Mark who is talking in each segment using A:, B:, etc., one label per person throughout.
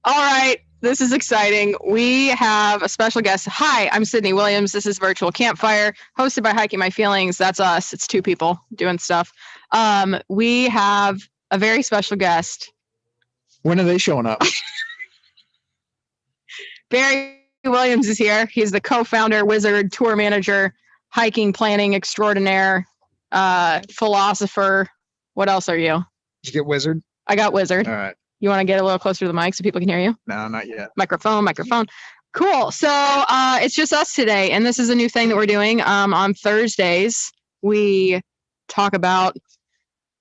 A: All right. This is exciting. We have a special guest. Hi, I'm Sydney Williams. This is Virtual Campfire, hosted by Hiking My Feelings. That's us. It's two people doing stuff. We have a very special guest.
B: When are they showing up?
A: Barry Williams is here. He's the co-founder, wizard, tour manager, hiking planning extraordinaire, philosopher. What else are you?
B: Did you get wizard?
A: I got wizard.
B: All right.
A: You want to get a little closer to the mic so people can hear you?
B: No, not yet.
A: Microphone. Cool. So it's just us today. And this is a new thing that we're doing. On Thursdays, we talk about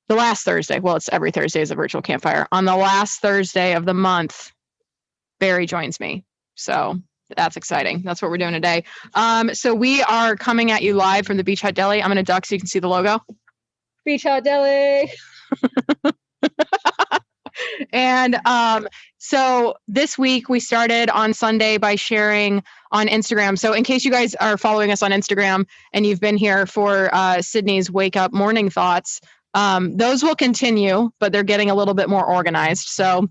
A: the last Thursday. Well, it's every Thursday is a virtual campfire. On the last Thursday of the month, Barry joins me. So that's exciting. That's what we're doing today. So we are coming at you live from the Beach Hut Deli. I'm going to duck so you can see the logo. Beach Hut Deli. And so this week we started on Sunday by sharing on Instagram. So in case you guys are following us on Instagram and you've been here for Sydney's Wake Up Morning Thoughts, those will continue, but they're getting a little bit more organized. So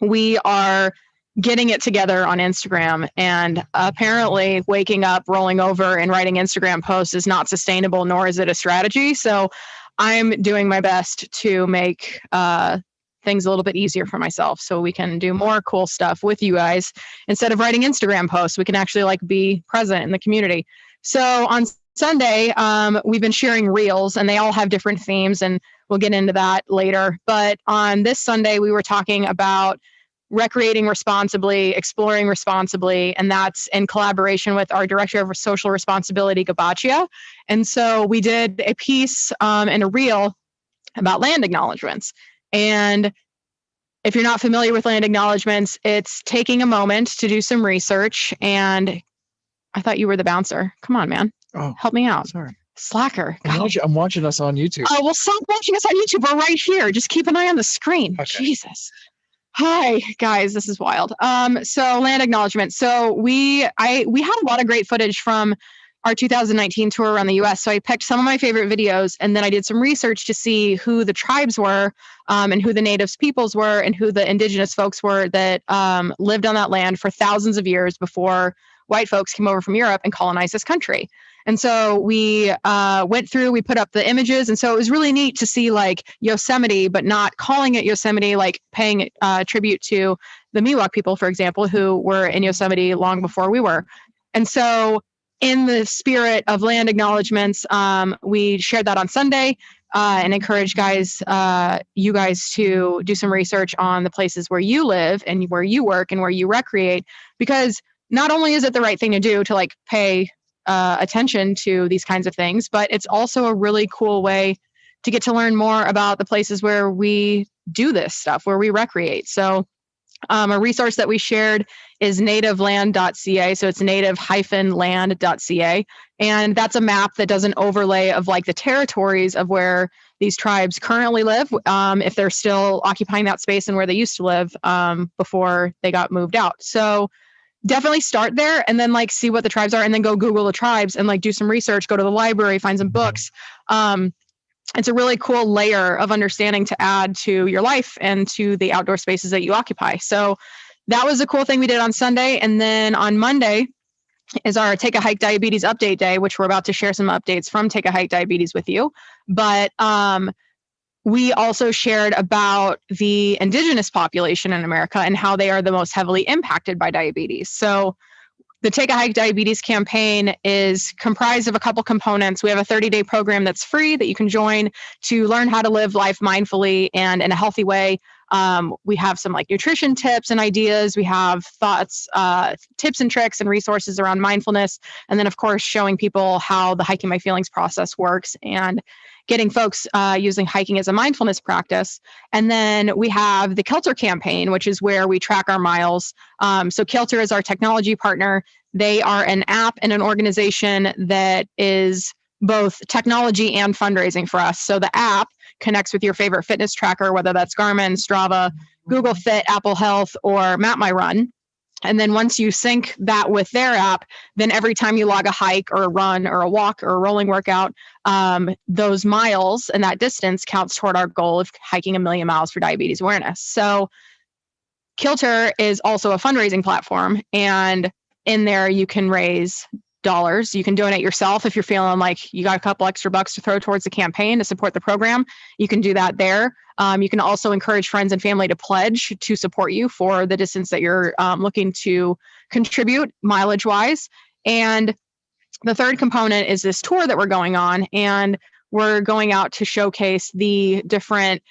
A: we are getting it together on Instagram, and apparently waking up, rolling over, and writing Instagram posts is not sustainable, nor is it a strategy. So I'm doing my best to make things a little bit easier for myself so we can do more cool stuff with you guys. Instead of writing Instagram posts, we can actually be present in the community. So on Sunday, we've been sharing reels, and they all have different themes, and we'll get into that later. But on this Sunday, we were talking about recreating responsibly, exploring responsibly, and that's in collaboration with our Director of Social Responsibility, Gabachia. And so we did a piece and a reel about land acknowledgments. And if you're not familiar with land acknowledgments, it's taking a moment to do some research. And I thought you were the bouncer. Come on, man.
B: Oh,
A: help me out.
B: Sorry.
A: Slacker.
B: I'm watching us on YouTube.
A: Oh, well, stop watching us on YouTube. We're right here. Just keep an eye on the screen.
B: Okay.
A: Jesus. Hi, guys. This is wild. So land acknowledgement. So we had a lot of great footage from our 2019 tour around the U.S. So I picked some of my favorite videos, and then I did some research to see who the tribes were, and who the natives peoples were, and who the indigenous folks were that lived on that land for thousands of years before white folks came over from Europe and colonized this country. And so we went through, we put up the images. And so it was really neat to see Yosemite, but not calling it Yosemite, paying tribute to the Miwok people, for example, who were in Yosemite long before we were. And so in the spirit of land acknowledgements, we shared that on Sunday and encourage you guys to do some research on the places where you live and where you work and where you recreate, because not only is it the right thing to do to pay attention to these kinds of things, but it's also a really cool way to get to learn more about the places where we do this stuff, where we recreate. So a resource that we shared is nativeland.ca. So it's native-land.ca. And that's a map that does an overlay of the territories of where these tribes currently live, if they're still occupying that space and where they used to live before they got moved out. So definitely start there and then see what the tribes are, and then go Google the tribes and do some research, go to the library, find some books. It's a really cool layer of understanding to add to your life and to the outdoor spaces that you occupy. So that was a cool thing we did on Sunday. And then on Monday is our Take a Hike Diabetes Update Day, which we're about to share some updates from Take a Hike Diabetes with you. But we also shared about the indigenous population in America and how they are the most heavily impacted by diabetes. So the Take a Hike Diabetes campaign is comprised of a couple components. We have a 30-day program that's free that you can join to learn how to live life mindfully and in a healthy way. We have some nutrition tips and ideas. We have thoughts, tips and tricks and resources around mindfulness. And then, of course, showing people how the Hiking My Feelings process works and getting folks using hiking as a mindfulness practice. And then we have the Kelter Campaign, which is where we track our miles. So Kelter is our technology partner. They are an app and an organization that is both technology and fundraising for us. So the app connects with your favorite fitness tracker, whether that's Garmin, Strava, Google Fit, Apple Health, or Map My Run. And then once you sync that with their app, then every time you log a hike or a run or a walk or a rolling workout, those miles and that distance counts toward our goal of hiking 1 million miles for diabetes awareness. So Kelter is also a fundraising platform, and in there you can raise dollars. You can donate yourself if you're feeling like you got a couple extra bucks to throw towards the campaign to support the program. You can do that there. You can also encourage friends and family to pledge to support you for the distance that you're looking to contribute mileage-wise. And the third component is this tour that we're going on, and we're going out to showcase the different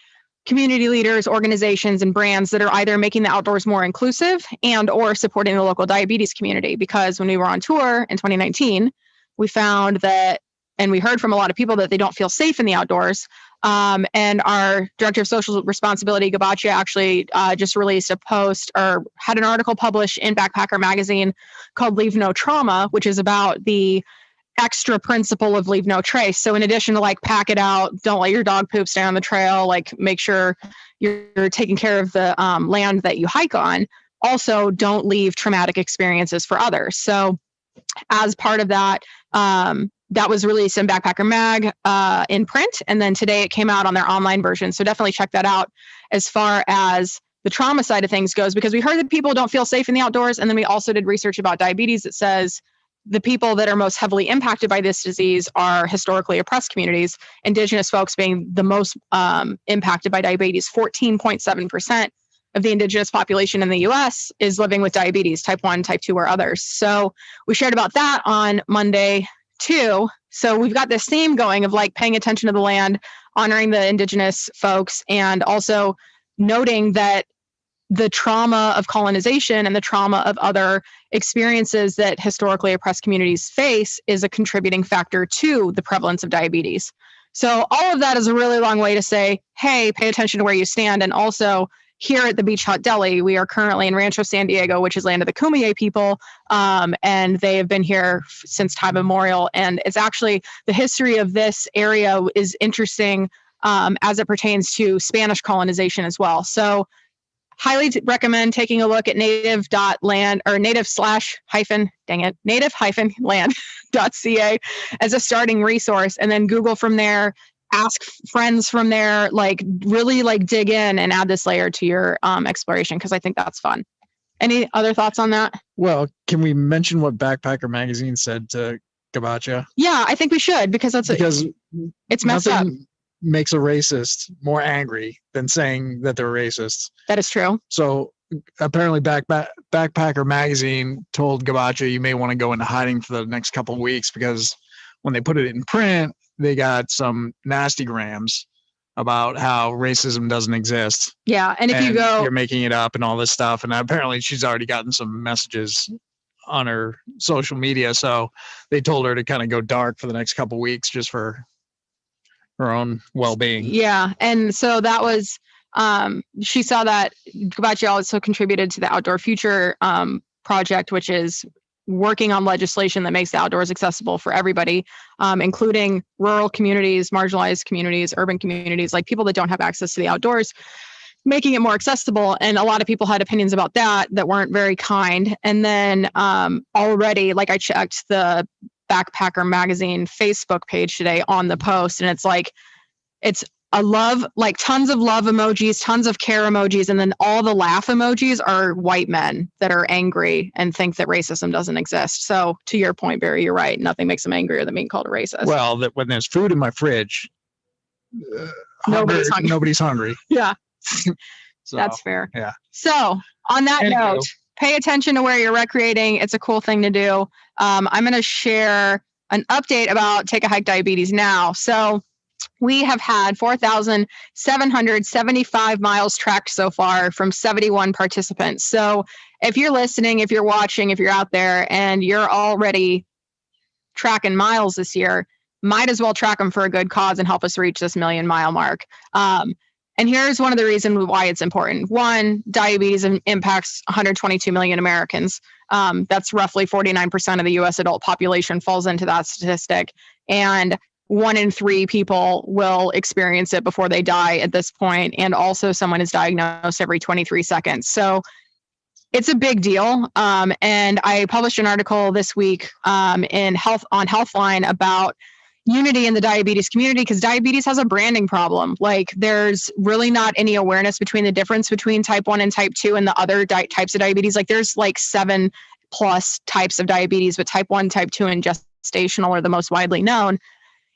A: community leaders, organizations, and brands that are either making the outdoors more inclusive and or supporting the local diabetes community. Because when we were on tour in 2019, we found that, and we heard from a lot of people that they don't feel safe in the outdoors. And our director of social responsibility, Gabacha, actually just released a post or had an article published in Backpacker magazine called Leave No Trauma, which is about the extra principle of leave no trace. So in addition to like pack it out, don't let your dog poop stay on the trail, like make sure you're taking care of the land that you hike on. Also, don't leave traumatic experiences for others. So as part of that, that was released in Backpacker Mag in print. And then today it came out on their online version. So definitely check that out as far as the trauma side of things goes, because we heard that people don't feel safe in the outdoors. And then we also did research about diabetes that says the people that are most heavily impacted by this disease are historically oppressed communities, Indigenous folks being the most impacted by diabetes. 14.7% of the Indigenous population in the US is living with diabetes, type 1, type 2, or others. So we shared about that on Monday too. So we've got this theme going of like paying attention to the land, honoring the Indigenous folks, and also noting that the trauma of colonization and the trauma of other experiences that historically oppressed communities face is a contributing factor to the prevalence of diabetes. So all of that is a really long way to say, hey, pay attention to where you stand. And also here at the Beach Hut Deli, we are currently in Rancho San Diego, which is land of the Kumeyaay people. And they have been here since time immemorial. And it's actually the history of this area is interesting as it pertains to Spanish colonization as well. So highly recommend taking a look at native.land or native-land.ca as a starting resource, and then Google from there, ask friends from there, like really like dig in and add this layer to your exploration, because I think that's fun. Any other thoughts on that?
B: Well, can we mention what Backpacker magazine said to Gabacha?
A: Yeah, I think we should, because it's messed up.
B: Makes a racist more angry than saying that they're racist.
A: That is true.
B: So apparently Backpacker magazine told Gabacha you may want to go into hiding for the next couple of weeks, because when they put it in print, they got some nasty grams about how racism doesn't exist.
A: Yeah, and if you go,
B: you're making it up and all this stuff. And apparently she's already gotten some messages on her social media. So they told her to kind of go dark for the next couple of weeks just for her own well-being.
A: Yeah. And so that was, she saw that Gabacha also contributed to the Outdoor Future project, which is working on legislation that makes the outdoors accessible for everybody, including rural communities, marginalized communities, urban communities, like people that don't have access to the outdoors, making it more accessible. And a lot of people had opinions about that weren't very kind. And then already, like I checked the Backpacker magazine Facebook page today on the post, and it's like, it's a love, like tons of love emojis, tons of care emojis, and then all the laugh emojis are white men that are angry and think that racism doesn't exist. So to your point, Barry, you're right. Nothing makes them angrier than being called a racist.
B: Well, that when there's food in my fridge, nobody's hungry.
A: Yeah.
B: So,
A: that's fair.
B: Yeah.
A: So on that note, pay attention to where you're recreating. It's a cool thing to do. I'm going to share an update about Take a Hike Diabetes Now. So we have had 4,775 miles tracked so far from 71 participants. So if you're listening, if you're watching, if you're out there and you're already tracking miles this year, might as well track them for a good cause and help us reach this 1 million mile mark. And here's one of the reasons why it's important. One, diabetes impacts 122 million Americans. That's roughly 49% of the US adult population falls into that statistic. And 1 in 3 people will experience it before they die at this point. And also someone is diagnosed every 23 seconds. So it's a big deal. And I published an article this week in Healthline about unity in the diabetes community, because diabetes has a branding problem. Like there's really not any awareness between the difference between type 1 and type 2 and the other types of diabetes. Like there's like 7+ types of diabetes, but type 1, type 2, and gestational are the most widely known.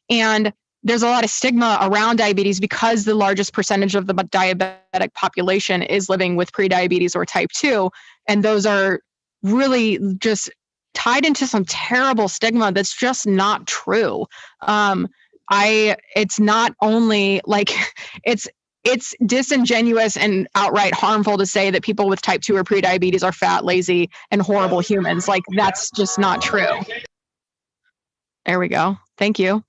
A: And there's a lot of stigma around diabetes because the largest percentage of the diabetic population is living with prediabetes or type 2. And those are really just tied into some terrible stigma that's just not true. It's not only like it's disingenuous and outright harmful to say that people with type 2 or prediabetes are fat, lazy, and horrible humans. Like that's just not true. There we go. Thank you.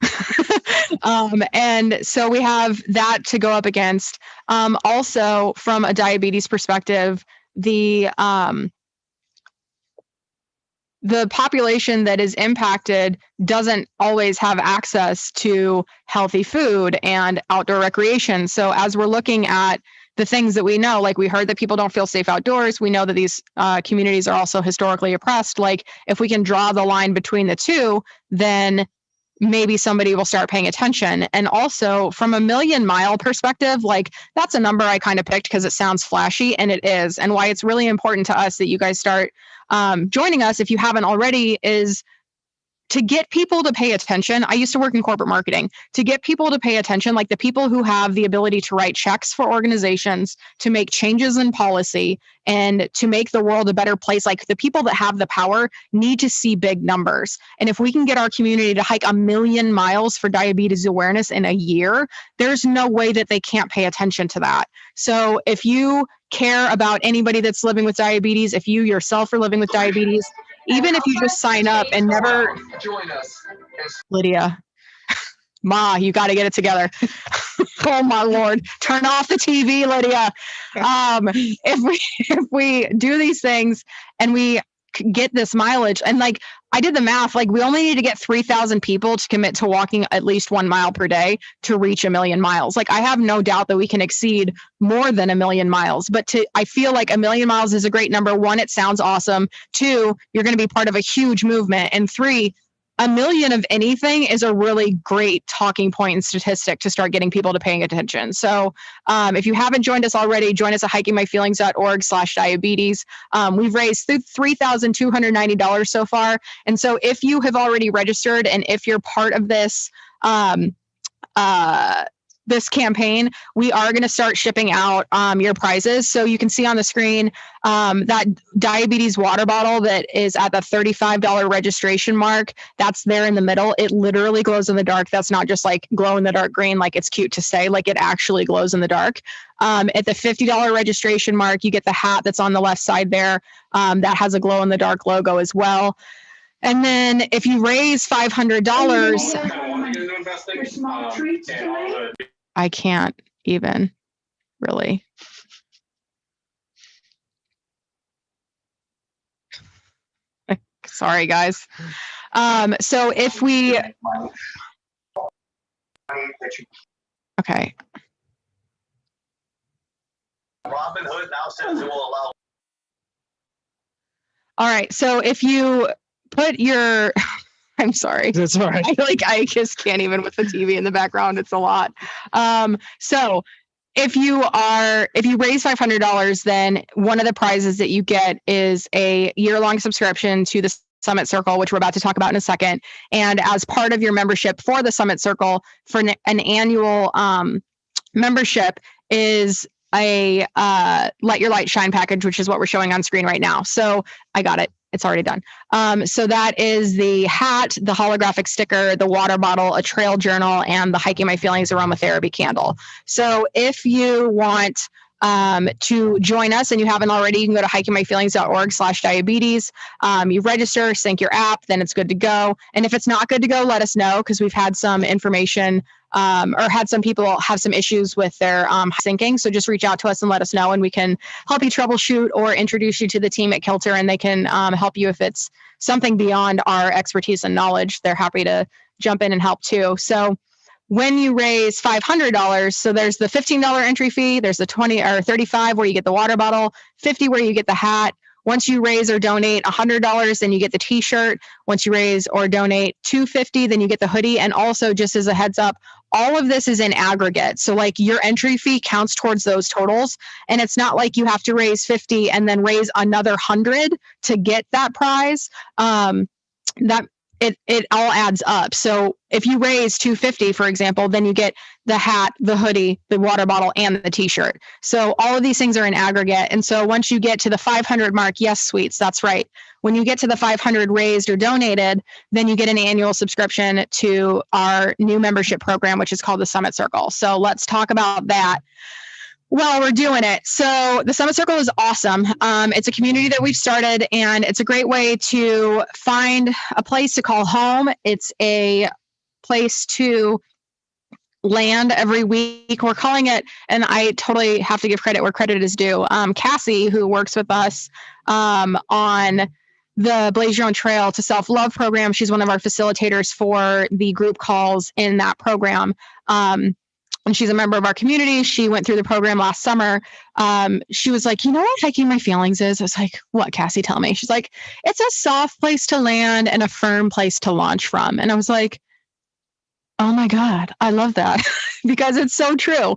A: And so we have that to go up against. Also, from a diabetes perspective, the population that is impacted doesn't always have access to healthy food and outdoor recreation. So as we're looking at the things that we know, like we heard that people don't feel safe outdoors. We know that these communities are also historically oppressed. Like if we can draw the line between the two, then maybe somebody will start paying attention. And also from a 1,000,000-mile perspective, like that's a number I kind of picked because it sounds flashy, and it is. And why it's really important to us that you guys start joining us, if you haven't already, is to get people to pay attention. I used to work in corporate marketing. To get people to pay attention, like the people who have the ability to write checks for organizations, to make changes in policy, and to make the world a better place, like the people that have the power need to see big numbers. And if we can get our community to hike 1,000,000 miles for diabetes awareness in a year, there's no way that they can't pay attention to that. So if you care about anybody that's living with diabetes, if you yourself are living with diabetes, even if you just sign up and never join us, Lydia, Ma, you got to get it together. Oh my Lord, turn off the TV, Lydia. If we do these things and we get this mileage, and like I did the math, like we only need to get 3,000 people to commit to walking at least 1 mile per day to reach 1,000,000 miles. Like I have no doubt that we can exceed more than 1,000,000 miles, but I feel like 1,000,000 miles is a great number. 1, it sounds awesome. 2, you're going to be part of a huge movement. And 3, 1,000,000 of anything is a really great talking point and statistic to start getting people to paying attention. So if you haven't joined us already, join us at hikingmyfeelings.org/diabetes. We've raised $3,290 so far. And so if you have already registered and if you're part of this, this campaign, we are going to start shipping out your prizes. So you can see on the screen that diabetes water bottle that is at the $35 registration mark. That's there in the middle. It literally glows in the dark. That's not just like glow in the dark green, like it's cute to say, like it actually glows in the dark. At the $50 registration mark, you get the hat that's on the left side there. That has a glow in the dark logo as well. And then if you raise $500, I can't even really. Sorry, guys. So if we, okay. Robinhood now says it will allow. All right. So if you put your, I'm sorry.
B: That's all right.
A: I just can't even with the TV in the background. It's a lot. So if you raise $500, then one of the prizes that you get is a year-long subscription to the Summit Circle, which we're about to talk about in a second. And as part of your membership for the Summit Circle, for an annual membership is a Let Your Light Shine package, which is what we're showing on screen right now. So I got it. It's already done. So that is the hat, the holographic sticker, the water bottle, a trail journal, and the Hiking My Feelings aromatherapy candle. So if you want to join us and you haven't already, you can go to hikingmyfeelings.org/diabetes. You register, sync your app, then it's good to go. And if it's not good to go, let us know, because we've had some information or had some people have some issues with their syncing. So just reach out to us and let us know, and we can help you troubleshoot or introduce you to the team at Kelter, and they can help you if it's something beyond our expertise and knowledge. They're happy to jump in and help too. So when you raise $500, so there's the $15 entry fee, there's the $20 or $35 where you get the water bottle, $50 where you get the hat. Once you raise or donate $100, then you get the t-shirt. Once you raise or donate $250, then you get the hoodie. And also, just as a heads up, all of this is in aggregate. So like your entry fee counts towards those totals. And it's not like you have to raise 50 and then raise another 100 to get that prize. It all adds up. So if you raise $250, for example, then you get the hat, the hoodie, the water bottle, and the t-shirt. So all of these things are in aggregate. And so once you get to the 500 mark, yes, sweets, that's right. When you get to the 500 raised or donated, then you get an annual subscription to our new membership program, which is called the Summit Circle. So let's talk about that. Well, we're doing it. So the Summit Circle is awesome. It's a community that we've started, and it's a great way to find a place to call home. It's a place to land every week. We're calling it, and I totally have to give credit where credit is due. Cassie, who works with us on the Blaze Your Own Trail to Self-Love program, she's one of our facilitators for the group calls in that program. And she's a member of our community. She went through the program last summer. She was like, you know what hiking my feelings is? I was like, what, Cassie, tell me. She's like, it's a soft place to land and a firm place to launch from. And I was like, oh my God, I love that because it's so true.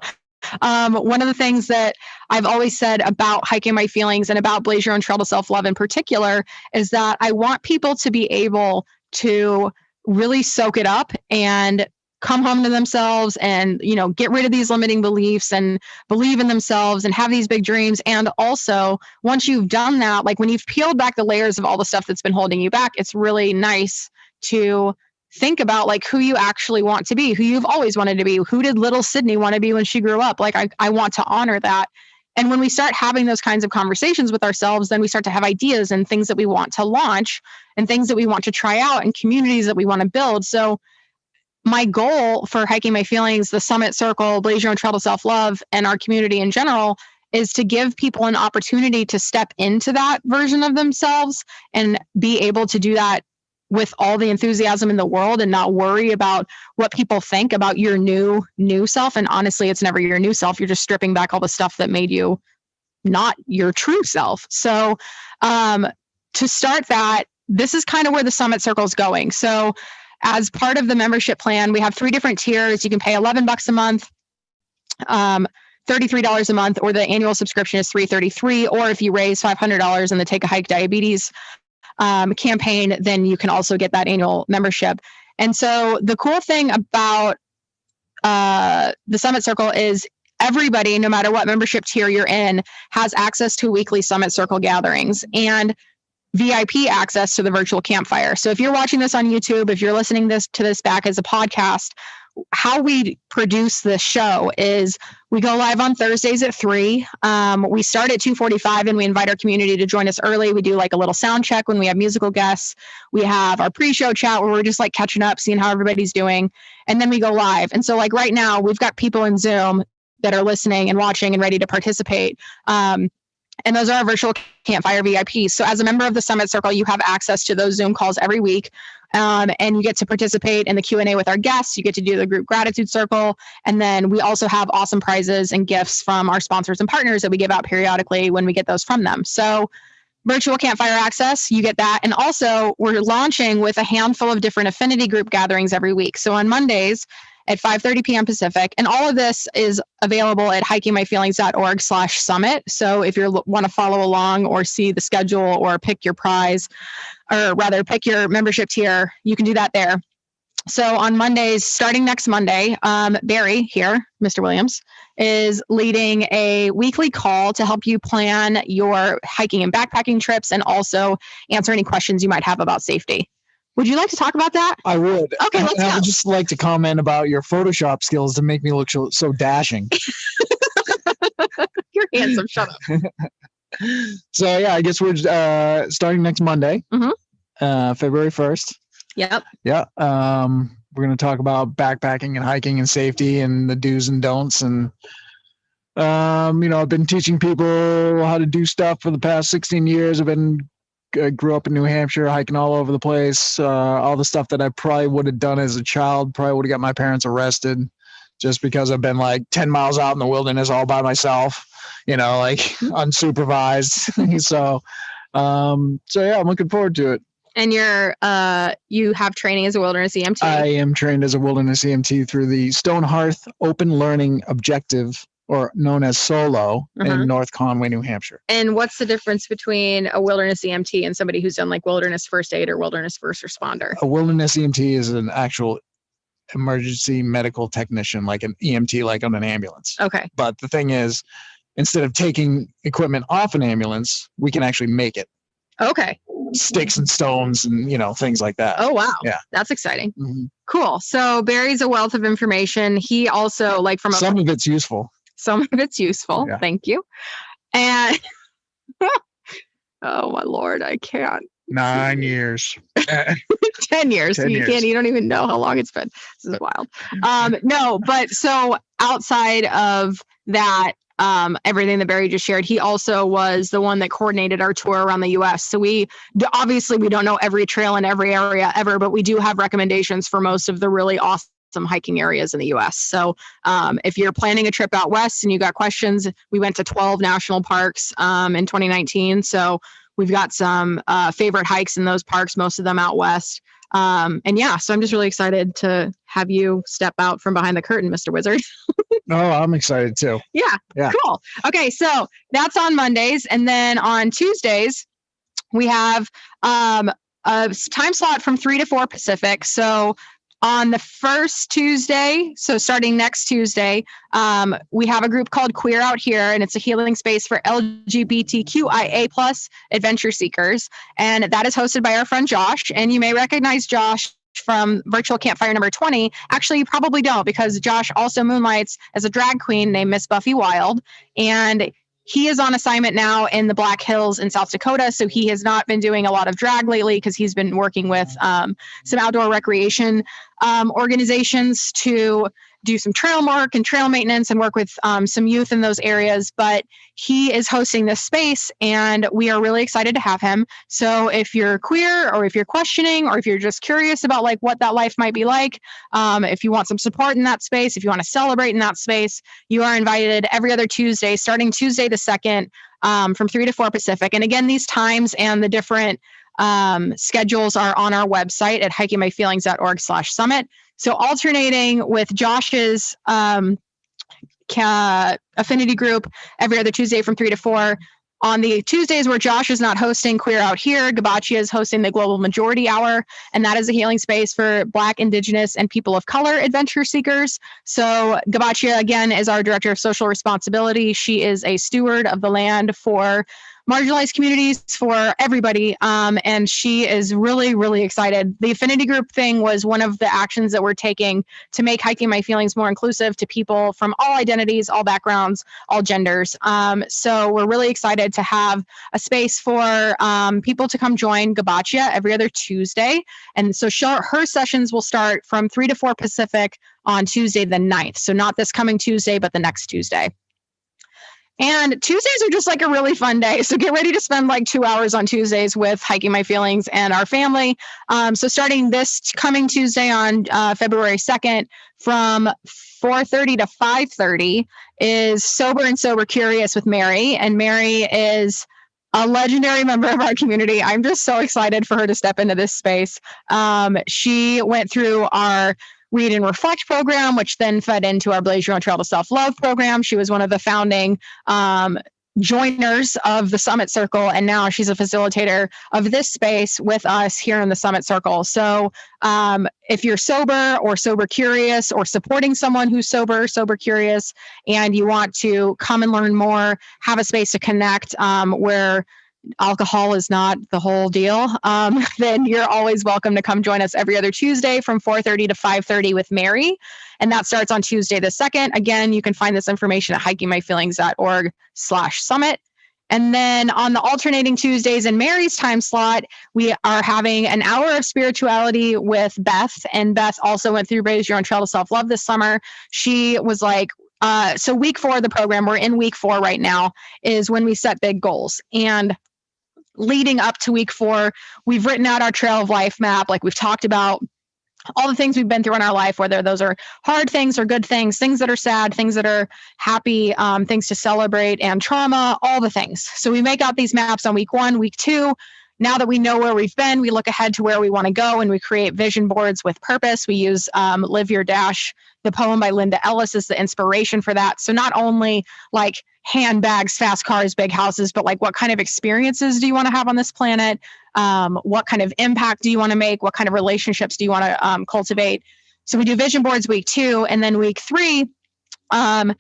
A: One of the things that I've always said about hiking my feelings and about Blaze Your Own Trail to Self-Love in particular is that I want people to be able to really soak it up and come home to themselves and, you know, get rid of these limiting beliefs and believe in themselves and have these big dreams. And also, once you've done that, like when you've peeled back the layers of all the stuff that's been holding you back, it's really nice to think about like who you actually want to be, who you've always wanted to be. Who did little Sydney want to be when she grew up? Like, I want to honor that. And when we start having those kinds of conversations with ourselves, then we start to have ideas and things that we want to launch and things that we want to try out and communities that we want to build. So my goal for Hiking My Feelings, the Summit Circle, Blaze Your Own Trail to Self-Love, and our community in general is to give people an opportunity to step into that version of themselves and be able to do that with all the enthusiasm in the world and not worry about what people think about your new self. And honestly, it's never your new self. You're just stripping back all the stuff that made you not your true self. So to start that, this is kind of where the Summit Circle is going. So as part of the membership plan, we have 3 different tiers. You can pay $11 a month, $33 a month, or the annual subscription is $333. Or if you raise $500 in the Take a Hike Diabetes campaign, then you can also get that annual membership. And so the cool thing about the Summit Circle is everybody, no matter what membership tier you're in, has access to weekly Summit Circle gatherings and VIP access to the virtual campfire. So if you're watching this on YouTube, if you're listening to this back as a podcast, how we produce this show is we go live on Thursdays at 3. We start at 2:45 and we invite our community to join us early. We do like a little sound check when we have musical guests. We have our pre-show chat where we're just like catching up, seeing how everybody's doing. And then we go live. And so like right now we've got people in Zoom that are listening and watching and ready to participate. And those are our virtual campfire VIPs. So as a member of the Summit Circle, you have access to those Zoom calls every week. And you get to participate in the Q&A with our guests. You get to do the group gratitude circle. And then we also have awesome prizes and gifts from our sponsors and partners that we give out periodically when we get those from them. So virtual campfire access, you get that. And also we're launching with a handful of different affinity group gatherings every week. So on Mondays at 5:30 p.m. Pacific. And all of this is available at hikingmyfeelings.org/summit. So if you want to follow along or see the schedule or pick your prize, or rather pick your membership tier, you can do that there. So on Mondays, starting next Monday, Barry here, Mr. Williams, is leading a weekly call to help you plan your hiking and backpacking trips and also answer any questions you might have about safety. Would you like to talk about that?
B: I would.
A: Okay, let's go.
B: I would just like to comment about your Photoshop skills to make me look so dashing.
A: You're handsome. Shut up.
B: So yeah, I guess we're starting next Monday, February 1st.
A: Yep.
B: Yeah. We're going to talk about backpacking and hiking and safety and the do's and don'ts. And, I've been teaching people how to do stuff for the past 16 years. I grew up in New Hampshire, hiking all over the place. All the stuff that I probably would have done as a child, probably would have got my parents arrested just because I've been like 10 miles out in the wilderness all by myself, like unsupervised. So So yeah, I'm looking forward to it.
A: And you have training as a wilderness EMT.
B: I am trained as a wilderness EMT through the Stone Hearth Open Learning Objective, or known as SOLO, in North Conway, New Hampshire.
A: And what's the difference between a wilderness EMT and somebody who's done like wilderness first aid or wilderness first responder?
B: A wilderness EMT is an actual emergency medical technician, like an EMT, like on an ambulance.
A: Okay.
B: But the thing is, instead of taking equipment off an ambulance, we can actually make it.
A: Okay.
B: Sticks and stones and, things like that.
A: Oh, wow.
B: Yeah.
A: That's exciting.
B: Mm-hmm.
A: Cool. So Barry's a wealth of information. He also, like,
B: some of it's useful.
A: Some of it's useful. Yeah. Thank you. And oh my Lord, I can't.
B: 9 years.
A: 10 years.
B: 10 years.
A: You don't even know how long it's been. This is wild. No, but so outside of that, everything that Barry just shared, he also was the one that coordinated our tour around the U.S. So obviously we don't know every trail in every area ever, but we do have recommendations for most of the really awesome hiking areas in the U.S. So if you're planning a trip out west and you got questions, we went to 12 national parks in 2019. So we've got some favorite hikes in those parks, most of them out west. And yeah, so I'm just really excited to have you step out from behind the curtain, Mr. Wizard.
B: Oh, I'm excited too.
A: Yeah, cool. Okay, so that's on Mondays. And then on Tuesdays, we have a time slot from 3 to 4 Pacific. So on the first Tuesday, so starting next Tuesday, we have a group called Queer Out Here, and it's a healing space for LGBTQIA+ adventure seekers. And that is hosted by our friend Josh. And you may recognize Josh from virtual Campfire number 20. Actually, you probably don't, because Josh also moonlights as a drag queen named Miss Buffy Wild. And he is on assignment now in the Black Hills in South Dakota. So he has not been doing a lot of drag lately because he's been working with some outdoor recreation organizations to do some trail work and trail maintenance and work with some youth in those areas. But he is hosting this space and we are really excited to have him. So if you're queer or if you're questioning or if you're just curious about like what that life might be like, if you want some support in that space, if you want to celebrate in that space, you are invited every other Tuesday, starting Tuesday the 2nd from 3 to 4 Pacific. And again, these times and the different schedules are on our website at hikingmyfeelings.org/summit. So alternating with Josh's affinity group every other Tuesday from 3 to 4. On the Tuesdays where Josh is not hosting Queer Out Here, Gabachia is hosting the Global Majority Hour, and that is a healing space for Black, Indigenous, and people of color adventure seekers. So Gabachia, again, is our Director of Social Responsibility. She is a steward of the land for marginalized communities, for everybody. And she is really, really excited. The affinity group thing was one of the actions that we're taking to make Hiking My Feelings more inclusive to people from all identities, all backgrounds, all genders. So we're really excited to have a space for people to come join Gabachia every other Tuesday. And so her sessions will start from 3 to 4 Pacific on Tuesday the 9th. So not this coming Tuesday, but the next Tuesday. And Tuesdays are just like a really fun day. So get ready to spend like 2 hours on Tuesdays with Hiking My Feelings and our family. So starting this coming Tuesday on February 2nd from 4:30 to 5:30 is Sober and Sober Curious with Mary. And Mary is a legendary member of our community. I'm just so excited for her to step into this space. She went through our Read and Reflect program, which then fed into our Blaze Your Own Trail to Self-Love program. She was one of the founding joiners of the Summit Circle, and now she's a facilitator of this space with us here in the Summit Circle. So if you're sober or sober curious or supporting someone who's sober curious, and you want to come and learn more, have a space to connect where alcohol is not the whole deal, then you're always welcome to come join us every other Tuesday from 4:30 to 5:30 with Mary. And that starts on Tuesday the 2nd. Again, you can find this information at hikingmyfeelings.org/summit. And then on the alternating Tuesdays in Mary's time slot, we are having an hour of spirituality with Beth. And Beth also went through Raise Your Own Trail to Self-Love this summer. She was like, so week 4 of the program, we're in week 4 right now, is when we set big goals. And leading up to week 4, we've written out our Trail of Life map. Like we've talked about all the things we've been through in our life, whether those are hard things or good things, things that are sad, things that are happy, things to celebrate, and trauma, all the things. So we make out these maps on week 1, week 2. Now that we know where we've been, we look ahead to where we want to go, and we create vision boards with purpose. We use Live Your Dash, the poem by Linda Ellis, is the inspiration for that. So not only like handbags, fast cars, big houses, but like what kind of experiences do you want to have on this planet? What kind of impact do you want to make? What kind of relationships do you want to cultivate? So we do vision boards week 2, and then week 3. What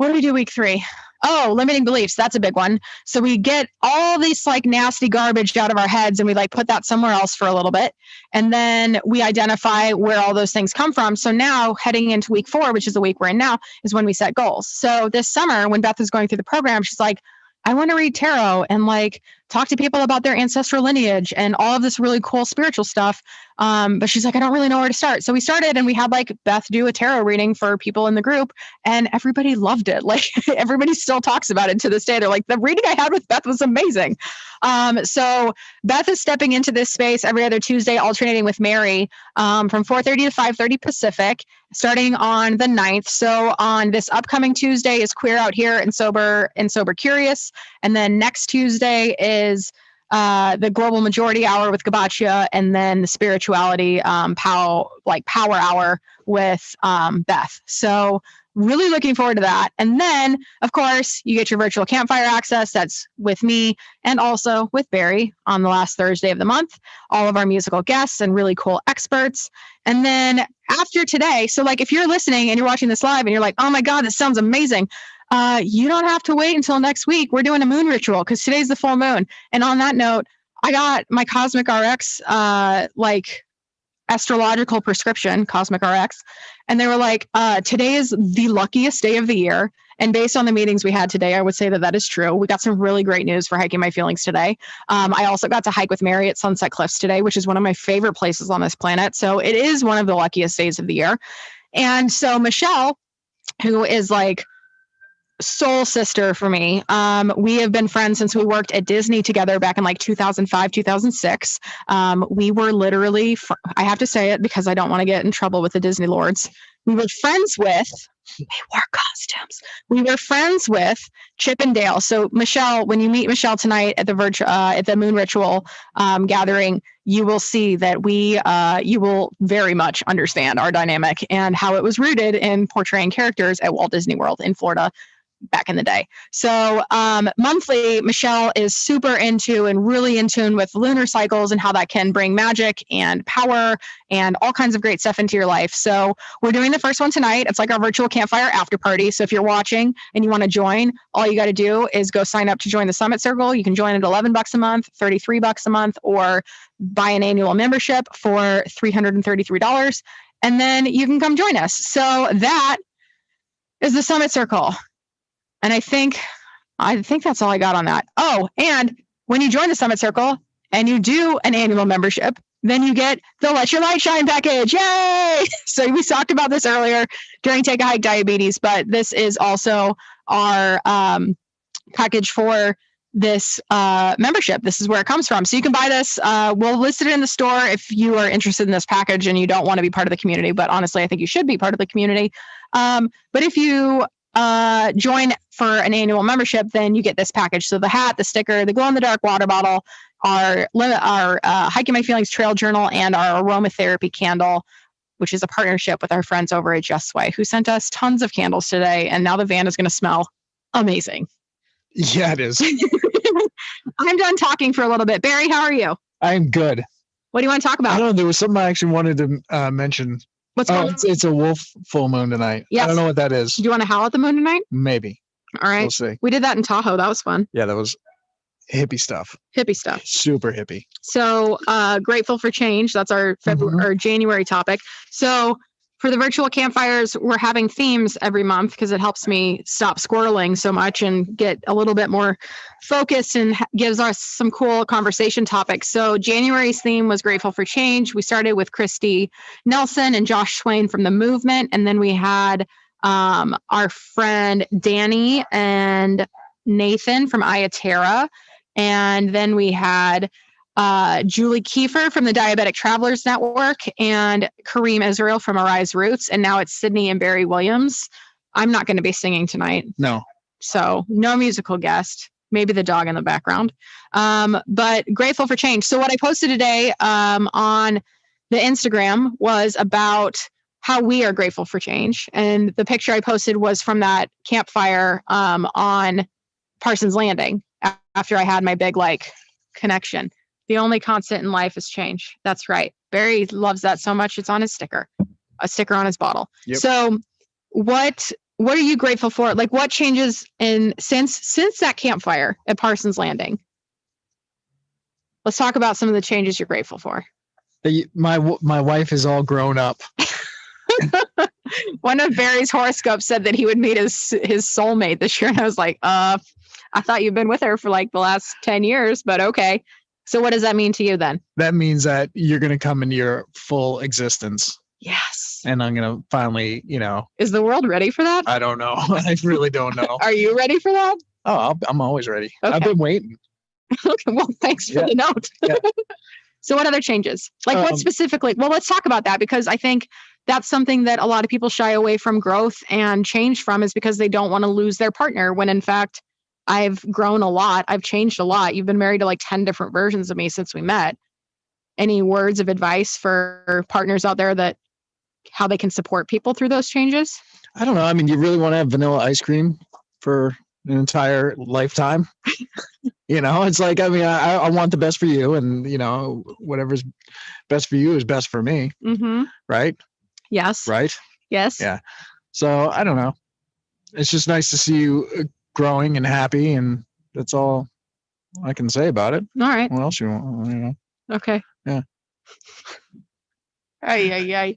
A: do we do week 3? Oh, limiting beliefs. That's a big one. So we get all these like nasty garbage out of our heads, and we like put that somewhere else for a little bit. And then we identify where all those things come from. So now heading into week 4, which is the week we're in now, is when we set goals. So this summer, when Beth was going through the program, she's like, I want to read tarot and like talk to people about their ancestral lineage and all of this really cool spiritual stuff. But she's like, I don't really know where to start. So we started, and we had like Beth do a tarot reading for people in the group, and everybody loved it. Like everybody still talks about it to this day. They're like, the reading I had with Beth was amazing. So Beth is stepping into this space every other Tuesday, alternating with Mary, from 4:30 to 5:30 Pacific, starting on the 9th. So on this upcoming Tuesday is Queer Out Here and Sober Curious. And then next Tuesday is the Global Majority Hour with Gabacha, and then the Spirituality Power Hour with Beth. So really looking forward to that. And then, of course, you get your virtual campfire access. That's with me and also with Barry on the last Thursday of the month. All of our musical guests and really cool experts. And then after today, so like if you're listening and you're watching this live and you're like, oh my God, this sounds amazing. You don't have to wait until next week. We're doing a moon ritual because today's the full moon. And on that note, I got my Cosmic RX, astrological prescription, Cosmic RX. And they were like, today is the luckiest day of the year. And based on the meetings we had today, I would say that that is true. We got some really great news for Hiking My Feelings today. I also got to hike with Mary at Sunset Cliffs today, which is one of my favorite places on this planet. So it is one of the luckiest days of the year. And so Michelle, who is like soul sister for me. We have been friends since we worked at Disney together back in like 2005, 2006. We were literally, I have to say it because I don't want to get in trouble with the Disney lords. We were friends with, they wore costumes. We were friends with Chip and Dale. So Michelle, when you meet Michelle tonight at the Moon Ritual gathering, you will see that you will very much understand our dynamic and how it was rooted in portraying characters at Walt Disney World in Florida back in the day. So monthly, Michelle is super into and really in tune with lunar cycles and how that can bring magic and power and all kinds of great stuff into your life. So we're doing the first one tonight. It's like our virtual campfire after party. So if you're watching and you want to join, all you got to do is go sign up to join the Summit Circle. You can join at $11 a month, $33 a month, or buy an annual membership for $333. And then you can come join us. So that is the Summit Circle. And I think that's all I got on that. Oh, and when you join the Summit Circle and you do an annual membership, then you get the Let Your Light Shine package. Yay! So we talked about this earlier during Take a Hike Diabetes, but this is also our package for this membership. This is where it comes from. So you can buy this. We'll list it in the store if you are interested in this package and you don't want to be part of the community. But honestly, I think you should be part of the community. But if you join for an annual membership, then you get this package. So the hat, the sticker, the glow-in-the-dark water bottle, our Hiking My Feelings trail journal, and our aromatherapy candle, which is a partnership with our friends over at Just Sway, who sent us tons of candles today. And now the van is going to smell amazing.
B: Yeah, it is.
A: I'm done talking for a little bit. Barry, how are you?
B: I'm good.
A: What do you want to talk about?
B: I don't know. There was something I actually wanted to mention.
A: What's going on?
B: It's a wolf full moon tonight. Yes. I don't know what that is.
A: Do you want to howl at the moon tonight?
B: Maybe.
A: All right.
B: We'll see.
A: We did that in Tahoe. That was fun.
B: Yeah, that was hippie stuff.
A: Hippie stuff.
B: Super hippie.
A: So grateful for change. That's our February or January topic. So for the virtual campfires, we're having themes every month because it helps me stop squirreling so much and get a little bit more focused and gives us some cool conversation topics. So January's theme was Grateful for Change. We started with Christy Nelson and Josh Swain from The Movement. And then we had our friend Danny and Nathan from Ayaterra. And then we had Julie Kiefer from the Diabetic Travelers Network, and Kareem Israel from Arise Roots. And now it's Sydney and Barry Williams. I'm not going to be singing tonight.
B: No.
A: So no musical guest, maybe the dog in the background. But grateful for change. So what I posted today on the Instagram was about how we are grateful for change. And the picture I posted was from that campfire on Parsons Landing after I had my big connection. The only constant in life is change. That's right. Barry loves that so much. It's on his sticker, a sticker on his bottle.
B: Yep.
A: So what are you grateful for? Like, what changes since that campfire at Parsons Landing? Let's talk about some of the changes you're grateful for.
B: My wife is all grown up.
A: One of Barry's horoscopes said that he would meet his soulmate this year. And I was like, I thought you've been with her for the last 10 years, but okay. So what does that mean to you then? That
B: means that you're going to come into your full existence.
A: Yes.
B: And I'm going to finally,
A: Is the world ready for that?
B: I don't know. I really don't know.
A: Are you ready for that?
B: Oh, I'm always ready.
A: Okay.
B: I've been waiting.
A: Okay, well, thanks for the note. Yeah. So what other changes? What specifically? Well, let's talk about that, because I think that's something that a lot of people shy away from growth and change from, is because they don't want to lose their partner, when in fact, I've grown a lot. I've changed a lot. You've been married to 10 different versions of me since we met. Any words of advice for partners out there that how they can support people through those changes?
B: I don't know. I mean, you really want to have vanilla ice cream for an entire lifetime? It's I want the best for you, and whatever's best for you is best for me.
A: Mm-hmm.
B: Right?
A: Yes.
B: Right?
A: Yes.
B: Yeah. So I don't know. It's just nice to see you growing and happy, and that's all I can say about it.
A: All right.
B: What else you want?
A: Okay.
B: Yeah.
A: Ay.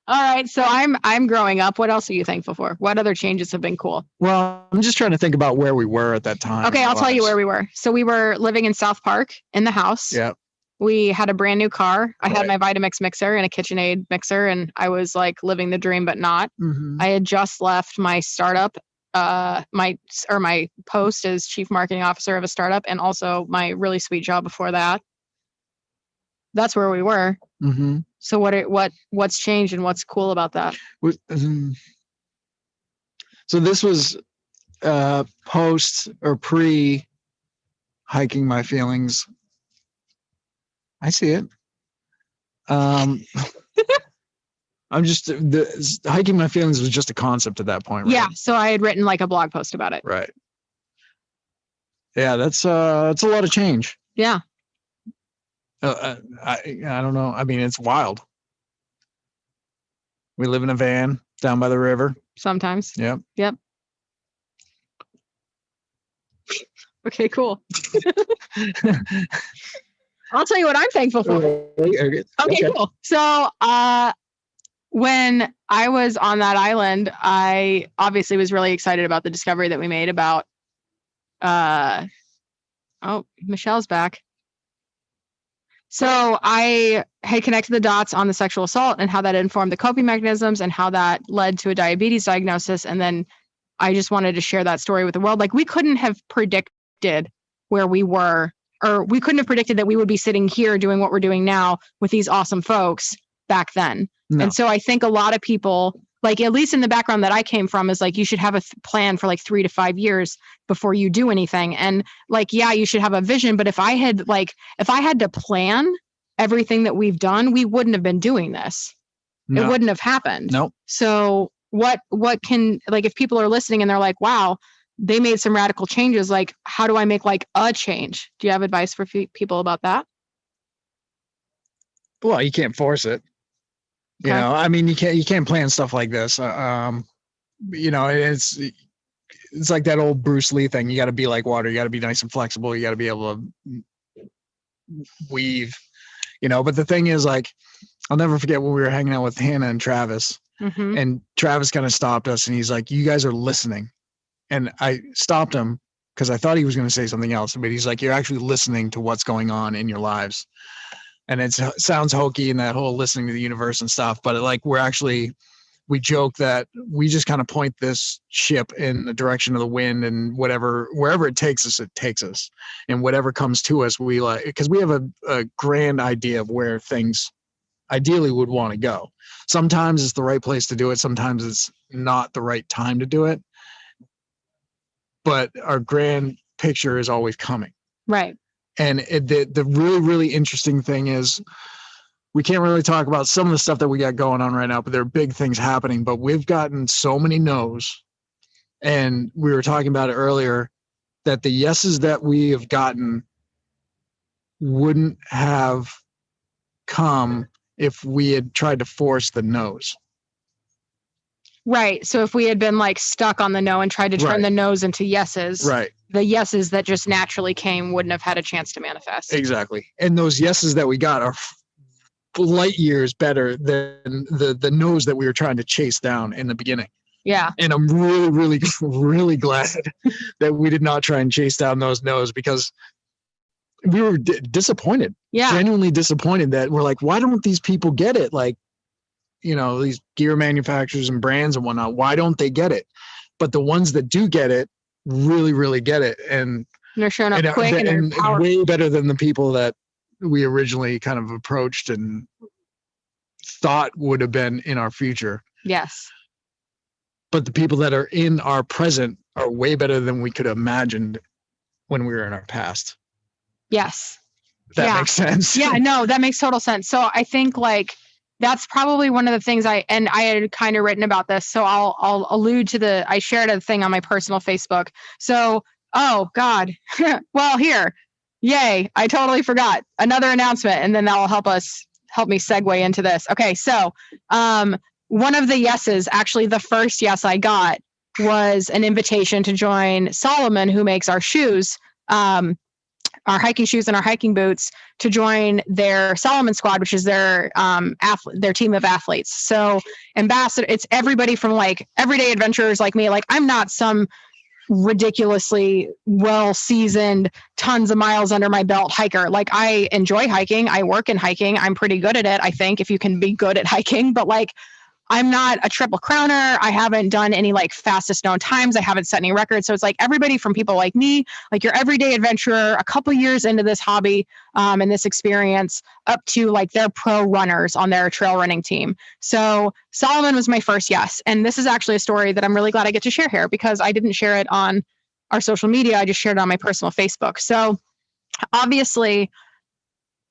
A: All right. So I'm growing up. What else are you thankful for? What other changes have been cool?
B: Well, I'm just trying to think about where we were at that time.
A: Okay, I'll tell you where we were. So we were living in South Park in the house.
B: Yeah.
A: We had a brand new car. I had my Vitamix mixer and a KitchenAid mixer, and I was living the dream, but not.
B: Mm-hmm.
A: I had just left my startup, my post as chief marketing officer of a startup, and also my really sweet job before that. That's where we were.
B: Mm-hmm.
A: So what's changed and what's cool about that?
B: So this was post or pre hiking my feelings. I see it. I'm just hiking my feelings was just a concept at that point, right?
A: Yeah. So I had written a blog post about it.
B: Right. Yeah, that's a lot of change.
A: Yeah.
B: I don't know. I mean, it's wild. We live in a van down by the river.
A: Sometimes.
B: Yep.
A: Okay, cool. I'll tell you what I'm thankful for. Okay, cool. So, when I was on that island, I obviously was really excited about the discovery that we made about, Michelle's back. So I had connected the dots on the sexual assault and how that informed the coping mechanisms and how that led to a diabetes diagnosis. And then I just wanted to share that story with the world. We couldn't have predicted where we were, or we couldn't have predicted that we would be sitting here doing what we're doing now with these awesome folks back then. No. And so I think a lot of people, at least in the background that I came from, is you should have a plan for 3 to 5 years before you do anything. And yeah, you should have a vision. But if I had to plan everything that we've done, we wouldn't have been doing this. No. It wouldn't have happened.
B: Nope.
A: So what can, if people are listening and they're like, wow, they made some radical changes, how do I make a change? Do you have advice for people about that?
B: Well, you can't force it. Okay. I mean, you can't plan stuff like this. It's like that old Bruce Lee thing. You got to be like water. You got to be nice and flexible. You got to be able to weave, but the thing is I'll never forget when we were hanging out with Hannah and Travis,
A: mm-hmm.
B: and Travis kind of stopped us and he's like, you guys are listening. And I stopped him because I thought he was going to say something else, but he's like, you're actually listening to what's going on in your lives. And it sounds hokey in that whole listening to the universe and stuff, but we're actually we joke that we just kind of point this ship in the direction of the wind, and wherever it takes us, and whatever comes to us, we like, because we have a grand idea of where things ideally would want to go. Sometimes it's the right place to do it. Sometimes it's not the right time to do it. But our grand picture is always coming.
A: Right.
B: And the really, really interesting thing is, we can't really talk about some of the stuff that we got going on right now, but there are big things happening. But we've gotten so many no's. And we were talking about it earlier, that the yeses that we have gotten wouldn't have come if we had tried to force the no's.
A: Right. So if we had been like stuck on the no and tried to turn the no's into yeses,
B: right,
A: the yeses that just naturally came wouldn't have had a chance to manifest.
B: Exactly. And those yeses that we got are light years better than the no's that we were trying to chase down in the beginning.
A: Yeah.
B: And I'm really, really, really glad that we did not try and chase down those no's, because we were disappointed.
A: Yeah.
B: Genuinely disappointed that we're like, why don't these people get it? Like, these gear manufacturers and brands and whatnot, why don't they get it? But the ones that do get it really, really get it. And
A: they're showing up quick and
B: way better than the people that we originally kind of approached and thought would have been in our future.
A: Yes.
B: But the people that are in our present are way better than we could have imagined when we were in our past.
A: Yes.
B: That makes sense.
A: Yeah, no, that makes total sense. So I think like that's probably one of the things I had kind of written about this. So I'll allude to I shared a thing on my personal Facebook. So, oh God, well here, yay. I totally forgot another announcement, and then that will help me segue into this. Okay. So, one of the yeses, actually the first yes I got, was an invitation to join Salomon, who makes our shoes, our hiking shoes and our hiking boots, to join their Salomon squad, which is their team of athletes. So ambassador, it's everybody from like everyday adventurers like me. Like I'm not some ridiculously well-seasoned, tons of miles under my belt hiker. Like I enjoy hiking. I work in hiking. I'm pretty good at it, I think, if you can be good at hiking, but like I'm not a triple crowner. I haven't done any like fastest known times. I haven't set any records. So it's like everybody from people like me, like your everyday adventurer, a couple years into this hobby and this experience, up to like they're pro runners on their trail running team. So Salomon was my first yes. And this is actually a story that I'm really glad I get to share here, because I didn't share it on our social media. I just shared it on my personal Facebook. So obviously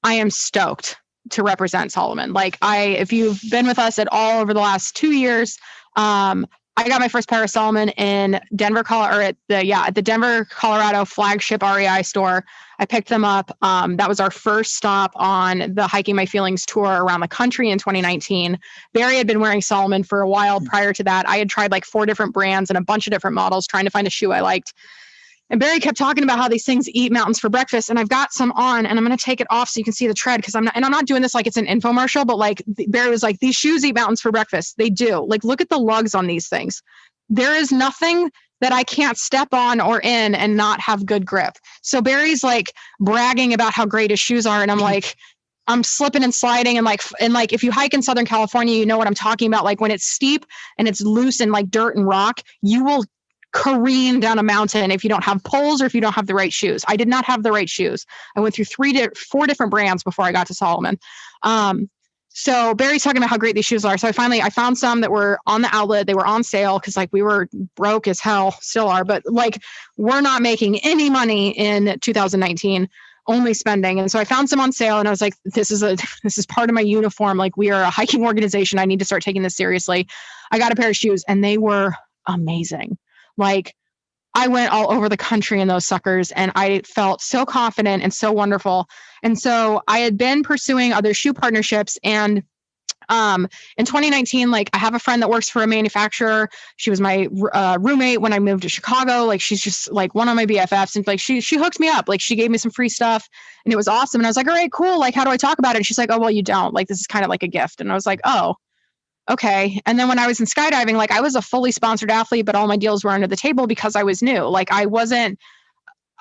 A: I am stoked to represent Salomon. Like if you've been with us at all over the last 2 years, I got my first pair of Salomon in Denver, Colorado, at the Denver, Colorado flagship REI store. I picked them up. That was our first stop on the Hiking My Feelings tour around the country in 2019. Barry had been wearing Salomon for a while prior to that. I had tried like 4 different brands and a bunch of different models trying to find a shoe I liked. And Barry kept talking about how these things eat mountains for breakfast. And I've got some on, and I'm going to take it off so you can see the tread, because I'm not doing this like it's an infomercial, but like Barry was like, these shoes eat mountains for breakfast. They do. Like, look at the lugs on these things. There is nothing that I can't step on or in and not have good grip. So Barry's like bragging about how great his shoes are. And I'm like, I'm slipping and sliding. And like, if you hike in Southern California, you know what I'm talking about. Like when it's steep and it's loose and like dirt and rock, you will careen down a mountain if you don't have poles or if you don't have the right shoes. I did not have the right shoes. I went through 4 different brands before I got to Salomon. So Barry's talking about how great these shoes are. So I found some that were on the outlet. They were on sale because like we were broke as hell, still are, but like we're not making any money in 2019, only spending. And so I found some on sale, and I was like, this is part of my uniform. Like we are a hiking organization. I need to start taking this seriously. I got a pair of shoes, and they were amazing. Like I went all over the country in those suckers, and I felt so confident and so wonderful. And so I had been pursuing other shoe partnerships, and in 2019, like I have a friend that works for a manufacturer. She was my roommate when I moved to Chicago. Like she's just like one of my BFFs, and like she hooked me up. Like she gave me some free stuff, and it was awesome. And I was like, all right, cool. Like how do I talk about it? And she's like, oh, well, you don't. Like this is kind of like a gift. And I was like, oh, okay. And then when I was in skydiving, like I was a fully sponsored athlete, but all my deals were under the table because I was new. Like I wasn't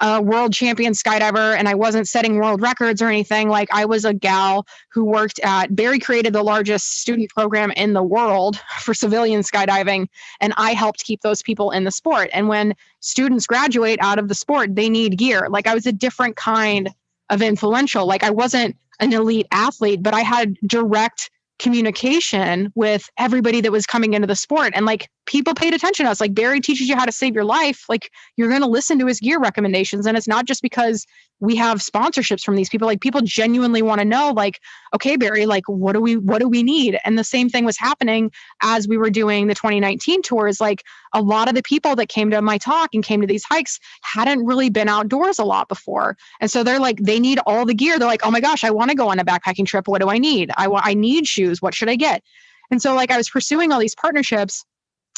A: a world champion skydiver and I wasn't setting world records or anything. Like, I was a gal who worked Barry created the largest student program in the world for civilian skydiving. And I helped keep those people in the sport. And when students graduate out of the sport, they need gear. Like, I was a different kind of influential. Like, I wasn't an elite athlete, but I had direct communication with everybody that was coming into the sport. And like, people paid attention to us. Like, Barry teaches you how to save your life. Like, you're going to listen to his gear recommendations. And it's not just because we have sponsorships from these people. Like, people genuinely want to know, like, okay, Barry, like, what do we need? And the same thing was happening as we were doing the 2019 tours. Like, a lot of the people that came to my talk and came to these hikes hadn't really been outdoors a lot before. And so they're like, they need all the gear. They're like, oh my gosh, I want to go on a backpacking trip. What do I need? I need shoes. What should I get? And so like, I was pursuing all these partnerships.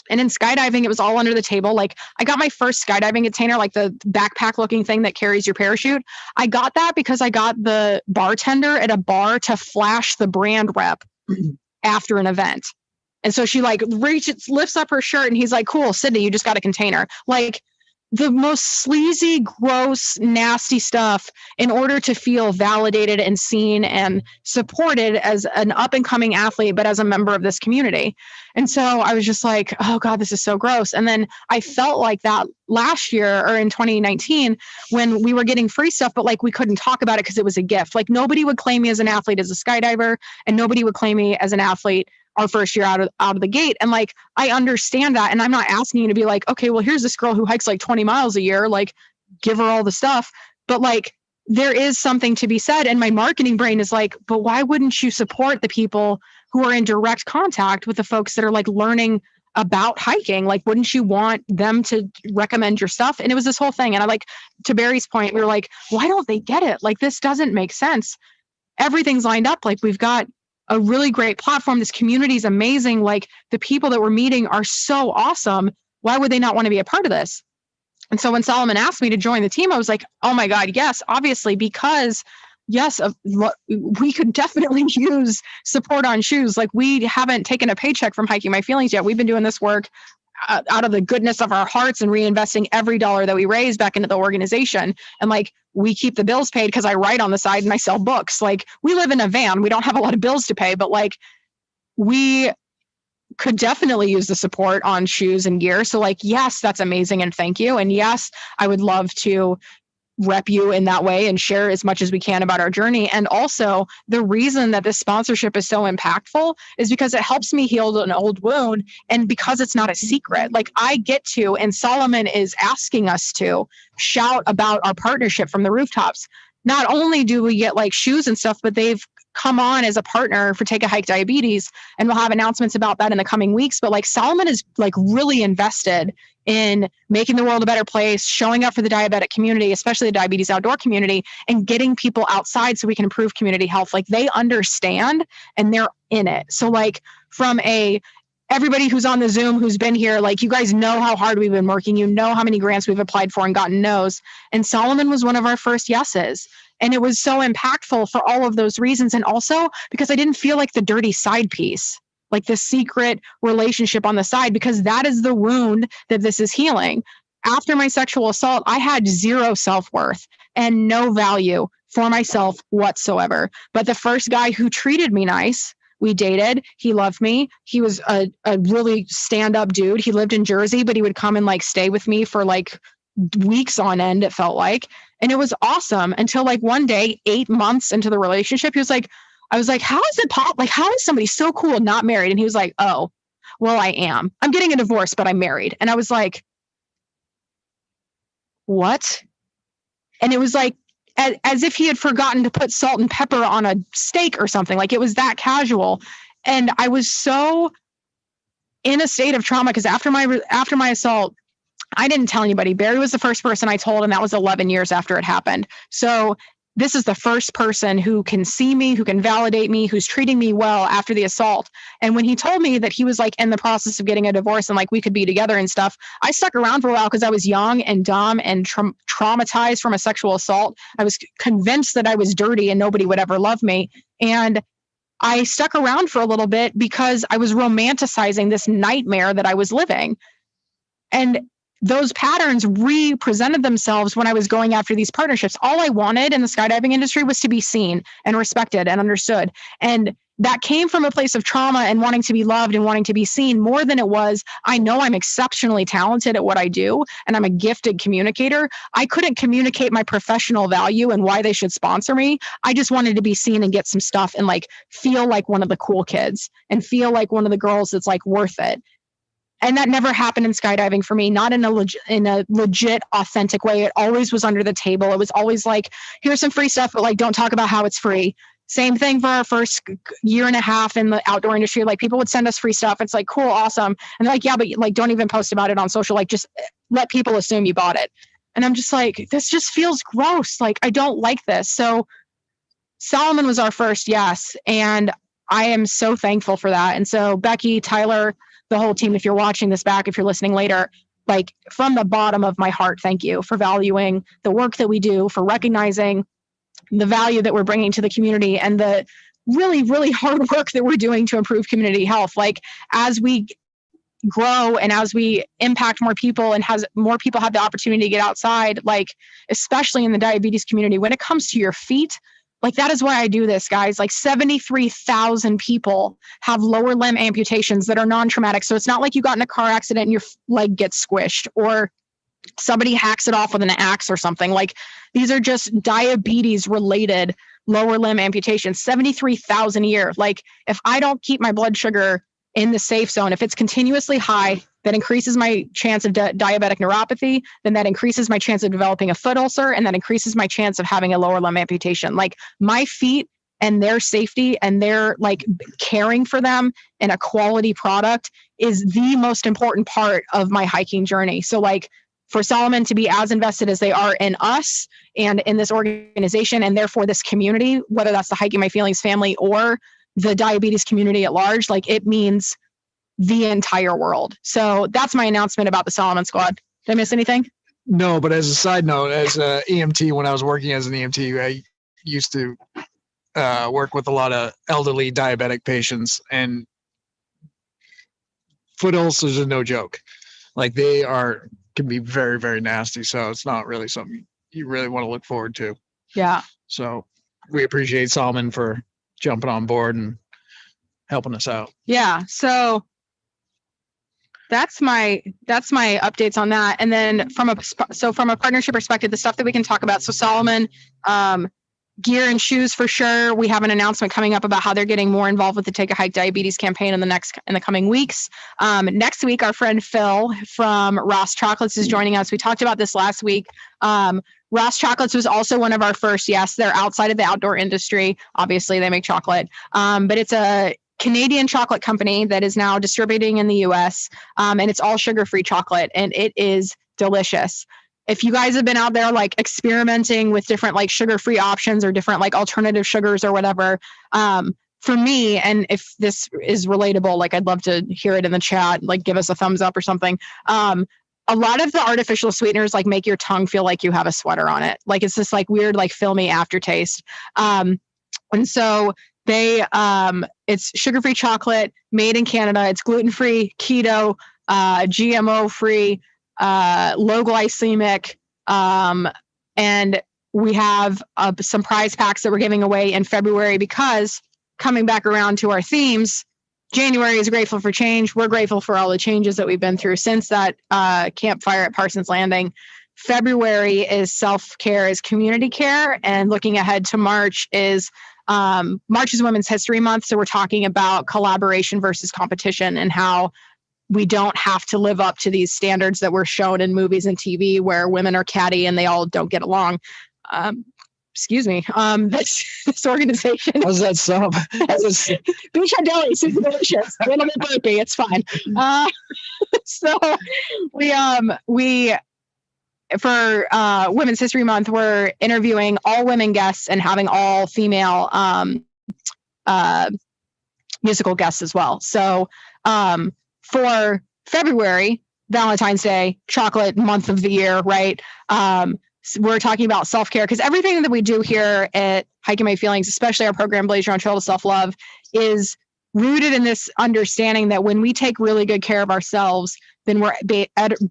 A: And in skydiving, it was all under the table. Like, I got my first skydiving container, like the backpack looking thing that carries your parachute. I got that because I got the bartender at a bar to flash the brand rep after an event. And so she like lifts up her shirt and he's like, cool, Sydney, you just got a container. Like, the most sleazy, gross, nasty stuff in order to feel validated and seen and supported as an up and coming athlete, but as a member of this community. And so I was just like, oh God, this is so gross. And then I felt like that last year or in 2019 when we were getting free stuff, but like we couldn't talk about it because it was a gift. Like, nobody would claim me as an athlete as a skydiver, and nobody would claim me as an athlete our first year out of the gate. And like, I understand that. And I'm not asking you to be like, okay, well, here's this girl who hikes like 20 miles a year, like, give her all the stuff. But like, there is something to be said. And my marketing brain is like, but why wouldn't you support the people who are in direct contact with the folks that are like learning about hiking? Like, wouldn't you want them to recommend your stuff? And it was this whole thing. And I like, to Barry's point, we were like, why don't they get it? Like, this doesn't make sense. Everything's lined up. Like, we've got a really great platform. This community is amazing. Like, the people that we're meeting are so awesome. Why would they not want to be a part of this? And so when Solomon asked me to join the team, I was like, oh my God, yes, obviously, because yes, we could definitely use support on shoes. Like, we haven't taken a paycheck from Hiking My Feelings yet. We've been doing this work out of the goodness of our hearts and reinvesting every dollar that we raise back into the organization. And like, we keep the bills paid because I write on the side and I sell books. Like, we live in a van. We don't have a lot of bills to pay, but like, we could definitely use the support on shoes and gear. So like, yes, that's amazing. And thank you. And yes, I would love to rep you in that way and share as much as we can about our journey. And also, the reason that this sponsorship is so impactful is because it helps me heal an old wound, and because it's not a secret. Like, I get to, and Solomon is asking us to shout about our partnership from the rooftops. Not only do we get like shoes and stuff, but they've come on as a partner for Take a Hike Diabetes, and we'll have announcements about that in the coming weeks. But like, Solomon is like really invested in making the world a better place, showing up for the diabetic community, especially the diabetes outdoor community, and getting people outside so we can improve community health. Like, they understand and they're in it. So like, from everybody who's on the Zoom, who's been here, like, you guys know how hard we've been working, you know how many grants we've applied for and gotten no's. And Solomon was one of our first yeses. And it was so impactful for all of those reasons. And also because I didn't feel like the dirty side piece, like the secret relationship on the side, because that is the wound that this is healing. After my sexual assault, I had zero self-worth and no value for myself whatsoever. But the first guy who treated me nice, we dated, he loved me. He was a really stand-up dude. He lived in Jersey, but he would come and like stay with me for like weeks on end, it felt like. And it was awesome until like one day, 8 months into the relationship, he was like, I was like, how is it like, how is somebody so cool not married? And he was like, oh, well, I am. I'm getting a divorce, but I'm married. And I was like, what? And it was like, as if he had forgotten to put salt and pepper on a steak or something. Like, it was that casual. And I was so in a state of trauma because after my assault, I didn't tell anybody. Barry was the first person I told, and that was 11 years after it happened. So this is the first person who can see me, who can validate me, who's treating me well after the assault. And when he told me that he was like in the process of getting a divorce and like we could be together and stuff, I stuck around for a while because I was young and dumb and traumatized from a sexual assault. I was convinced that I was dirty and nobody would ever love me. And I stuck around for a little bit because I was romanticizing this nightmare that I was living. And those patterns represented themselves when I was going after these partnerships. All I wanted in the skydiving industry was to be seen and respected and understood. And that came from a place of trauma and wanting to be loved and wanting to be seen more than it was, I know I'm exceptionally talented at what I do and I'm a gifted communicator. I couldn't communicate my professional value and why they should sponsor me. I just wanted to be seen and get some stuff and like feel like one of the cool kids and feel like one of the girls that's like worth it. And that never happened in skydiving for me, not in a legit, authentic way. It always was under the table. It was always like, here's some free stuff, but like, don't talk about how it's free. Same thing for our first year and a half in the outdoor industry. Like people would send us free stuff. It's like, cool, awesome. And they're like, yeah, but like, don't even post about it on social. Like just let people assume you bought it. And I'm just like, this just feels gross. Like, I don't like this. So Salomon was our first, yes. And I am so thankful for that. And so Becky, Tyler, the whole team, if you're watching this back, if you're listening later, like from the bottom of my heart, thank you for valuing the work that we do, for recognizing the value that we're bringing to the community and the really, really hard work that we're doing to improve community health. Like as we grow and as we impact more people and has more people have the opportunity to get outside, like especially in the diabetes community, when it comes to your feet, like that is why I do this, guys. Like 73,000 people have lower limb amputations that are non-traumatic. So it's not like you got in a car accident and your leg gets squished or somebody hacks it off with an axe or something. Like these are just diabetes related lower limb amputations, 73,000 a year. Like if I don't keep my blood sugar in the safe zone, if it's continuously high, that increases my chance of diabetic neuropathy, then that increases my chance of developing a foot ulcer, and that increases my chance of having a lower limb amputation. Like my feet and their safety and their like caring for them and a quality product is the most important part of my hiking journey. So like for Salomon to be as invested as they are in us and in this organization and therefore this community, whether that's the Hiking My Feelings family or the diabetes community at large, like it means the entire world. So that's my announcement about the Salomon Squad. Did I miss anything?
B: No, but as a side note, as an EMT, when I was working as an EMT, I used to work with a lot of elderly diabetic patients, and foot ulcers are no joke. Like they can be very, very nasty. So it's not really something you really want to look forward to.
A: Yeah.
B: So we appreciate Salomon for jumping on board and helping us out.
A: Yeah. So that's my updates on that. And then from a partnership perspective, the stuff that we can talk about. So Salomon, gear and shoes for sure. We have an announcement coming up about how they're getting more involved with the Take a Hike Diabetes campaign in the coming weeks. Next week, our friend Phil from Ross Chocolates is joining us. We talked about this last week. Ross Chocolates was also one of our first. Yes, they're outside of the outdoor industry. Obviously, they make chocolate, but it's a Canadian chocolate company that is now distributing in the US, and it's all sugar-free chocolate, and it is delicious. If you guys have been out there like experimenting with different like sugar-free options or different like alternative sugars or whatever, for me, and if this is relatable, like I'd love to hear it in the chat, like give us a thumbs up or something. A lot of the artificial sweeteners like make your tongue feel like you have a sweater on it. Like it's this like weird, like filmy aftertaste. And so it's sugar-free chocolate made in Canada. It's gluten-free, keto, GMO-free, low glycemic. And we have some prize packs that we're giving away in February because coming back around to our themes, January is grateful for change. We're grateful for all the changes that we've been through since that campfire at Parsons Landing. February is self-care, is community care, and looking ahead to March is Women's History Month. So we're talking about collaboration versus competition and how we don't have to live up to these standards that were shown in movies and TV where women are catty and they all don't get along. Excuse me. This organization.
B: How's that sub?
A: Beach Head Deli, super delicious. A little bit burpy. It's fine. So we for Women's History Month, we're interviewing all women guests and having all female musical guests as well. So for February, Valentine's Day, chocolate month of the year, right? So we're talking about self-care because everything that we do here at Hiking My Feelings, especially our program Blaze Your Own Trail to Self-Love, is rooted in this understanding that when we take really good care of ourselves, then we're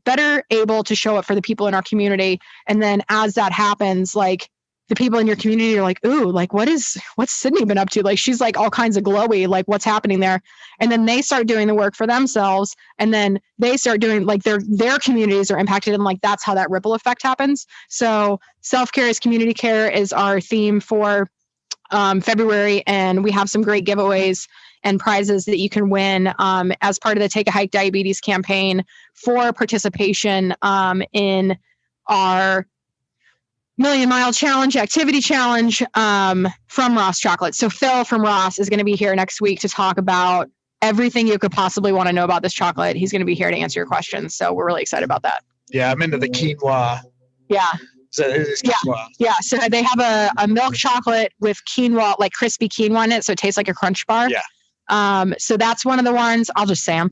A: better able to show up for the people in our community. And then as that happens, like the people in your community are like, ooh, like what's Sydney been up to? Like, she's like all kinds of glowy, like what's happening there? And then they start doing the work for themselves. And then they start doing like their communities are impacted. And like, that's how that ripple effect happens. So self-care is community care is our theme for February. And we have some great giveaways and prizes that you can win as part of the Take a Hike Diabetes campaign for participation in our Million Mile Challenge, Activity Challenge from Ross Chocolate. So Phil from Ross is going to be here next week to talk about everything you could possibly want to know about this chocolate. He's going to be here to answer your questions. So we're really excited about that.
B: Yeah, I'm into the quinoa.
A: Yeah.
B: So it is quinoa.
A: Yeah. So they have a milk chocolate with quinoa, like crispy quinoa in it. So it tastes like a Crunch Bar.
B: Yeah.
A: So that's one of the ones. I'll just say them.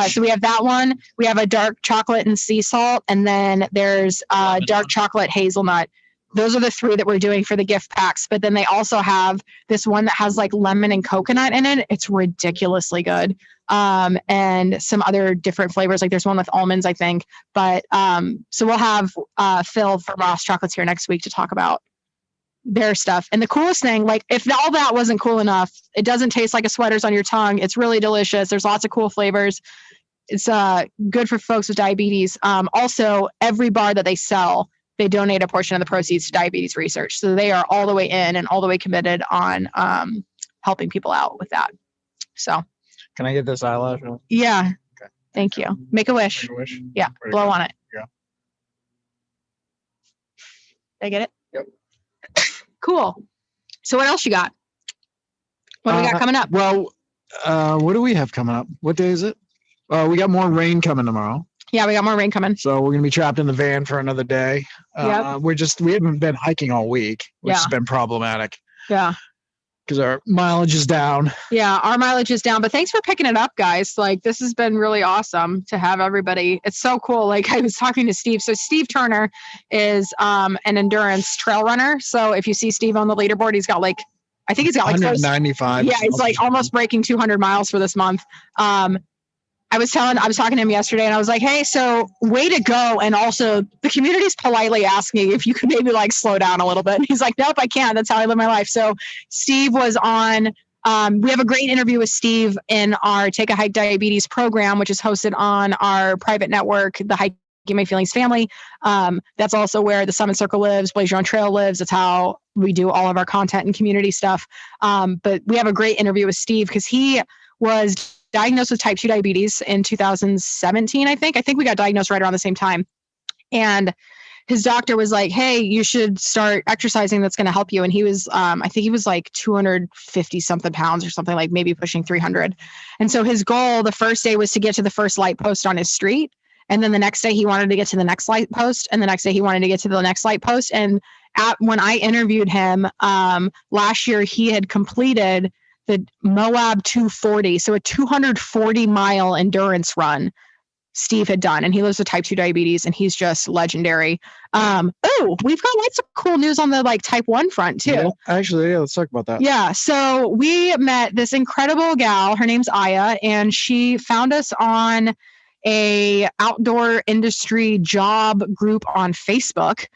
A: So we have that one. We have a dark chocolate and sea salt. And then there's dark chocolate hazelnut. Those are the three that we're doing for the gift packs. But then they also have this one that has like lemon and coconut in it. It's ridiculously good. And some other different flavors. Like there's one with almonds, I think. But so we'll have Phil from Ross Chocolates here next week to talk about their stuff. And the coolest thing, like if all that wasn't cool enough, it doesn't taste like a sweater's on your tongue. It's really delicious. There's lots of cool flavors. It's good for folks with diabetes. Also, every bar that they sell, they donate a portion of the proceeds to diabetes research. So they are all the way in and all the way committed on helping people out with that. So
B: can I get this eyelash on?
A: Yeah.
B: Okay.
A: Thank you. Make a wish.
B: Make a wish?
A: Yeah. Blow on it.
B: Yeah.
A: Did I get it?
B: Yep.
A: Cool. So what else you got? What do we got coming up?
B: Well, what do we have coming up? What day is it? We got more rain coming tomorrow.
A: Yeah, we got more rain coming.
B: So we're gonna be trapped in the van for another day.
A: Yep.
B: We haven't been hiking all week, which has been problematic.
A: Yeah.
B: Because our mileage is down.
A: Yeah, our mileage is down. But thanks for picking it up, guys. Like this has been really awesome to have everybody. It's so cool. Like I was talking to Steve. So Steve Turner is an endurance trail runner. So if you see Steve on the leaderboard, he's got like, I think he's got like
B: 195.
A: Yeah, he's like almost breaking 200 miles for this month. I was talking to him yesterday and I was like, hey, so way to go. And also the community's politely asking if you could maybe like slow down a little bit. And he's like, nope, I can't. That's how I live my life. So Steve was on, we have a great interview with Steve in our Take a Hike Diabetes program, which is hosted on our private network, the Hiking My Feelings family. That's also where the Summit Circle lives, Blaze Your Own Trail lives. That's how we do all of our content and community stuff. But we have a great interview with Steve because he was diagnosed with type 2 diabetes in 2017, I think. I think we got diagnosed right around the same time. And his doctor was like, hey, you should start exercising. That's going to help you. And he was, I think he was like 250 something pounds or something, like maybe pushing 300. And so his goal the first day was to get to the first light post on his street. And then the next day he wanted to get to the next light post. And the next day he wanted to get to the next light post. And when I interviewed him last year, he had completed the Moab 240. So a 240-mile endurance run Steve had done. And he lives with type 2 diabetes and he's just legendary. We've got lots of cool news on the like type 1 front too.
B: Yeah, actually, yeah, let's talk about that.
A: Yeah. So we met this incredible gal. Her name's Aya, and she found us on a outdoor industry job group on Facebook.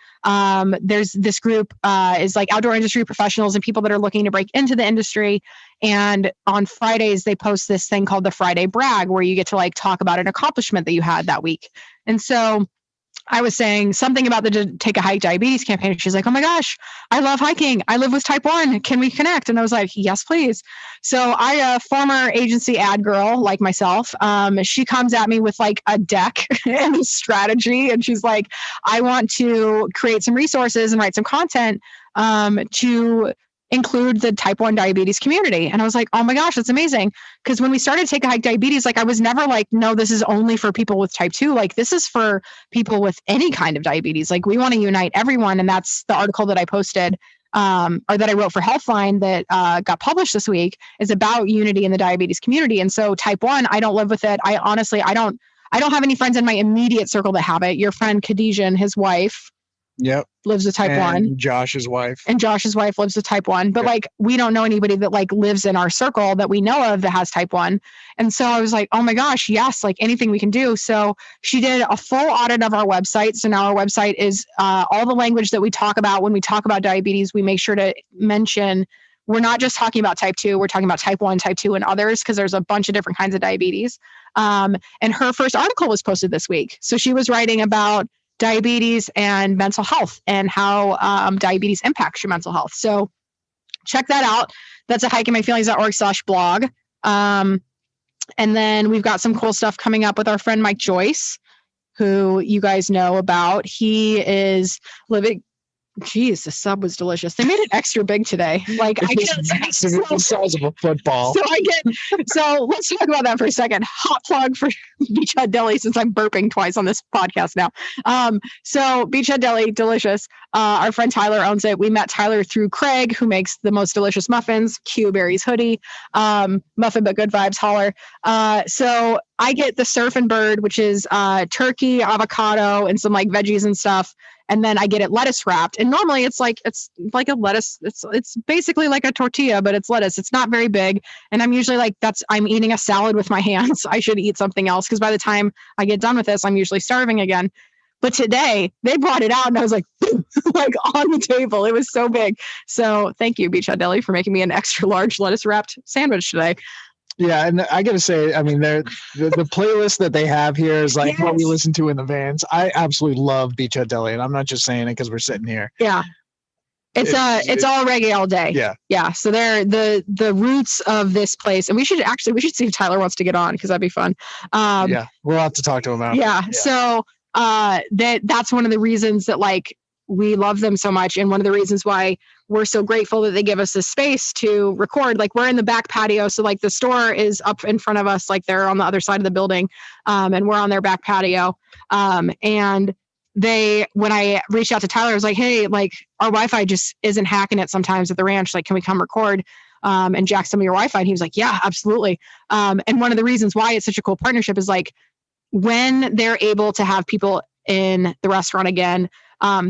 A: There's this group is like outdoor industry professionals and people that are looking to break into the industry. And on Fridays, they post this thing called the Friday Brag, where you get to like talk about an accomplishment that you had that week. And so I was saying something about the Take a Hike Diabetes campaign. She's like, oh my gosh, I love hiking. I live with type 1. Can we connect? And I was like, yes, please. So I, a former agency ad girl like myself, she comes at me with like a deck and a strategy. And she's like, I want to create some resources and write some content to include the type 1 diabetes community. And I was like, oh my gosh, that's amazing. Because when we started Take a Hike Diabetes, like I was never like, no, this is only for people with type 2. Like this is for people with any kind of diabetes. Like we want to unite everyone. And that's the article that I posted or that I wrote for Healthline that got published this week is about unity in the diabetes community. And so type 1, I don't live with it. I honestly, I don't have any friends in my immediate circle that have it. Your friend Khadijah and his wife.
B: Yep.
A: lives with type 1.
B: And Josh's wife
A: lives with type 1. But like, we don't know anybody that like lives in our circle that we know of that has type 1. And so I was like, oh my gosh, yes, like anything we can do. So she did a full audit of our website. So now our website is all the language that we talk about when we talk about diabetes. We make sure to mention we're not just talking about type 2, we're talking about type 1, type 2, and others, because there's a bunch of different kinds of diabetes. And her first article was posted this week. So she was writing about diabetes and mental health and how diabetes impacts your mental health. So check that out. That's at hikingmyfeelings.org/blog. And then we've got some cool stuff coming up with our friend Mike Joyce, who you guys know about. He is living... Geez, the sub was delicious. They made it extra big today. Like I get
B: massive, the size of a football.
A: So let's talk about that for a second. Hot plug for Beachhead Deli, since I'm burping twice on this podcast now. So Beachhead Deli, delicious. Our friend Tyler owns it. We met Tyler through Craig, who makes the most delicious muffins. Q Berry's hoodie. Muffin but good vibes, holler. So I get the Surf and Bird, which is turkey, avocado, and some like veggies and stuff. And then I get it lettuce wrapped. And normally it's like a lettuce. It's basically like a tortilla, but it's lettuce. It's not very big. And I'm usually like, I'm eating a salad with my hands. I should eat something else, because by the time I get done with this, I'm usually starving again. But today they brought it out and I was like, like on the table. It was so big. So thank you, Beachhead Deli, for making me an extra large lettuce wrapped sandwich today.
B: Yeah, and I gotta say, I mean, the playlist that they have here is like what we
A: Yes.
B: listen to in the vans. I absolutely love Beachhead Deli, and I'm not just saying it because we're sitting here.
A: Yeah. It's all reggae all day.
B: Yeah.
A: Yeah. So they're the roots of this place. And we should see if Tyler wants to get on, because that'd be fun.
B: Yeah, we'll have to talk to him about
A: yeah. So that's one of the reasons that like we love them so much, and one of the reasons why we're so grateful that they give us this space to record. Like, we're in the back patio, so like the store is up in front of us, like they're on the other side of the building, and we're on their back patio. And when I reached out to Tyler, I was like, hey, like our Wi-Fi just isn't hacking it sometimes at the ranch. Like, can we come record and jack some of your Wi-Fi? And he was like, yeah, absolutely. And one of the reasons why it's such a cool partnership is like, when they're able to have people in the restaurant again,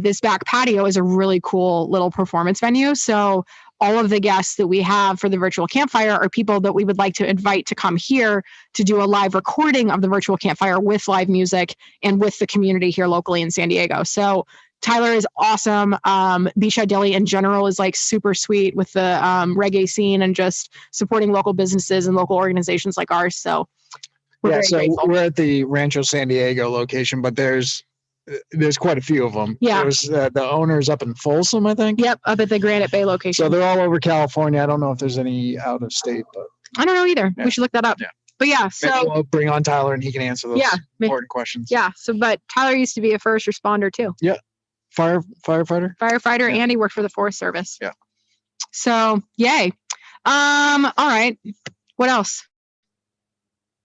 A: this back patio is a really cool little performance venue. So all of the guests that we have for the virtual campfire are people that we would like to invite to come here to do a live recording of the virtual campfire with live music and with the community here locally in San Diego. So Tyler is awesome. Beachhead Deli in general is like super sweet with the reggae scene and just supporting local businesses and local organizations like ours. So we're
B: we're at the Rancho San Diego location, but there's quite a few of them.
A: Yeah.
B: There's the owners up in Folsom, I think.
A: Yep, up at the Granite Bay location.
B: So they're all over California. I don't know if there's any out of state, but
A: I don't know either.
B: Yeah.
A: We should look that up.
B: Yeah.
A: But yeah,
B: maybe
A: so
B: we'll bring on Tyler and he can answer those important questions.
A: Yeah. So, but Tyler used to be a first responder too.
B: Yeah. Firefighter,
A: yeah. And he worked for the Forest Service. Yeah. So yay. All right. What else?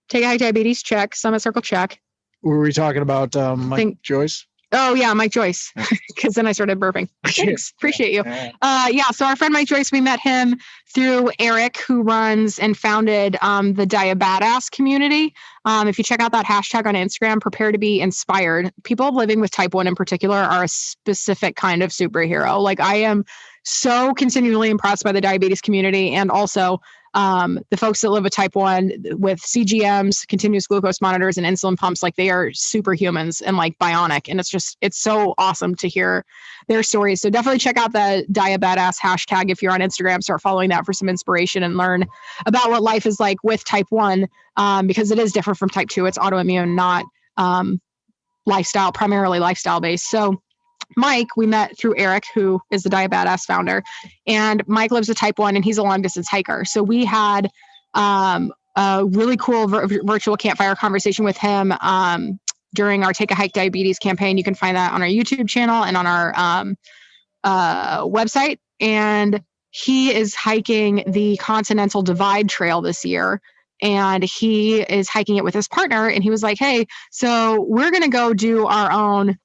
A: Take a hike diabetes, check. Summit Circle, check.
B: Were we talking about Mike Joyce?
A: Oh yeah, Mike Joyce. Because then I started burping. Thanks. Appreciate you. Yeah. So our friend Mike Joyce, we met him through Eric, who runs and founded the Diabadass community. If you check out that hashtag on Instagram, prepare to be inspired. People living with type 1 in particular are a specific kind of superhero. Like, I am so continually impressed by the diabetes community, and also the folks that live with type 1 with CGMs, continuous glucose monitors, and insulin pumps. Like, they are superhumans and like bionic. And it's so awesome to hear their stories. So definitely check out the Diabadass hashtag if you're on Instagram. Start following that for some inspiration and learn about what life is like with type 1, because it is different from type 2. It's autoimmune, not primarily lifestyle based. So Mike, we met through Eric, who is the Diabadass founder, and Mike lives with type 1 and he's a long distance hiker. So we had a really cool virtual campfire conversation with him during our Take a Hike Diabetes campaign. You can find that on our YouTube channel and on our website. And he is hiking the Continental Divide Trail this year. And he is hiking it with his partner. And he was like, hey, so we're going to go do our own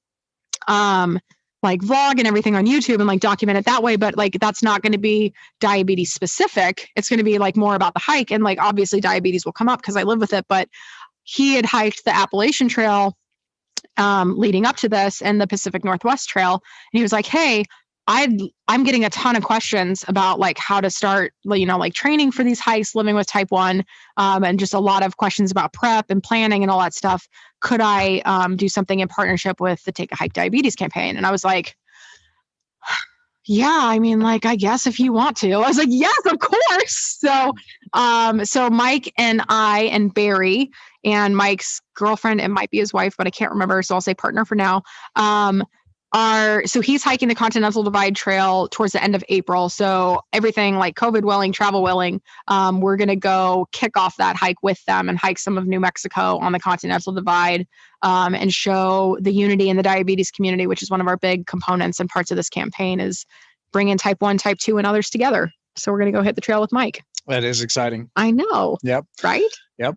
A: like vlog and everything on YouTube and like document it that way. But like, that's not going to be diabetes specific. It's going to be like more about the hike. And like, obviously diabetes will come up because I live with it. But he had hiked the Appalachian Trail leading up to this and the Pacific Northwest Trail. And he was like, hey, I'm getting a ton of questions about like how to start, like training for these hikes, living with type 1, and just a lot of questions about prep and planning and all that stuff. Could I do something in partnership with the Take a Hike Diabetes campaign? And I was like, yeah, I mean, like, I guess if you want to. I was like, yes, of course. So Mike and I and Barry and Mike's girlfriend, it might be his wife, but I can't remember. So I'll say partner for now. So he's hiking the Continental Divide Trail towards the end of April. So everything like COVID willing, travel willing, we're going to go kick off that hike with them and hike some of New Mexico on the Continental Divide, and show the unity in the diabetes community, which is one of our big components and parts of this campaign, is bringing type 1, type 2 and others together. So we're going to go hit the trail with Mike.
B: That is exciting.
A: I know.
B: Yep.
A: Right?
B: Yep.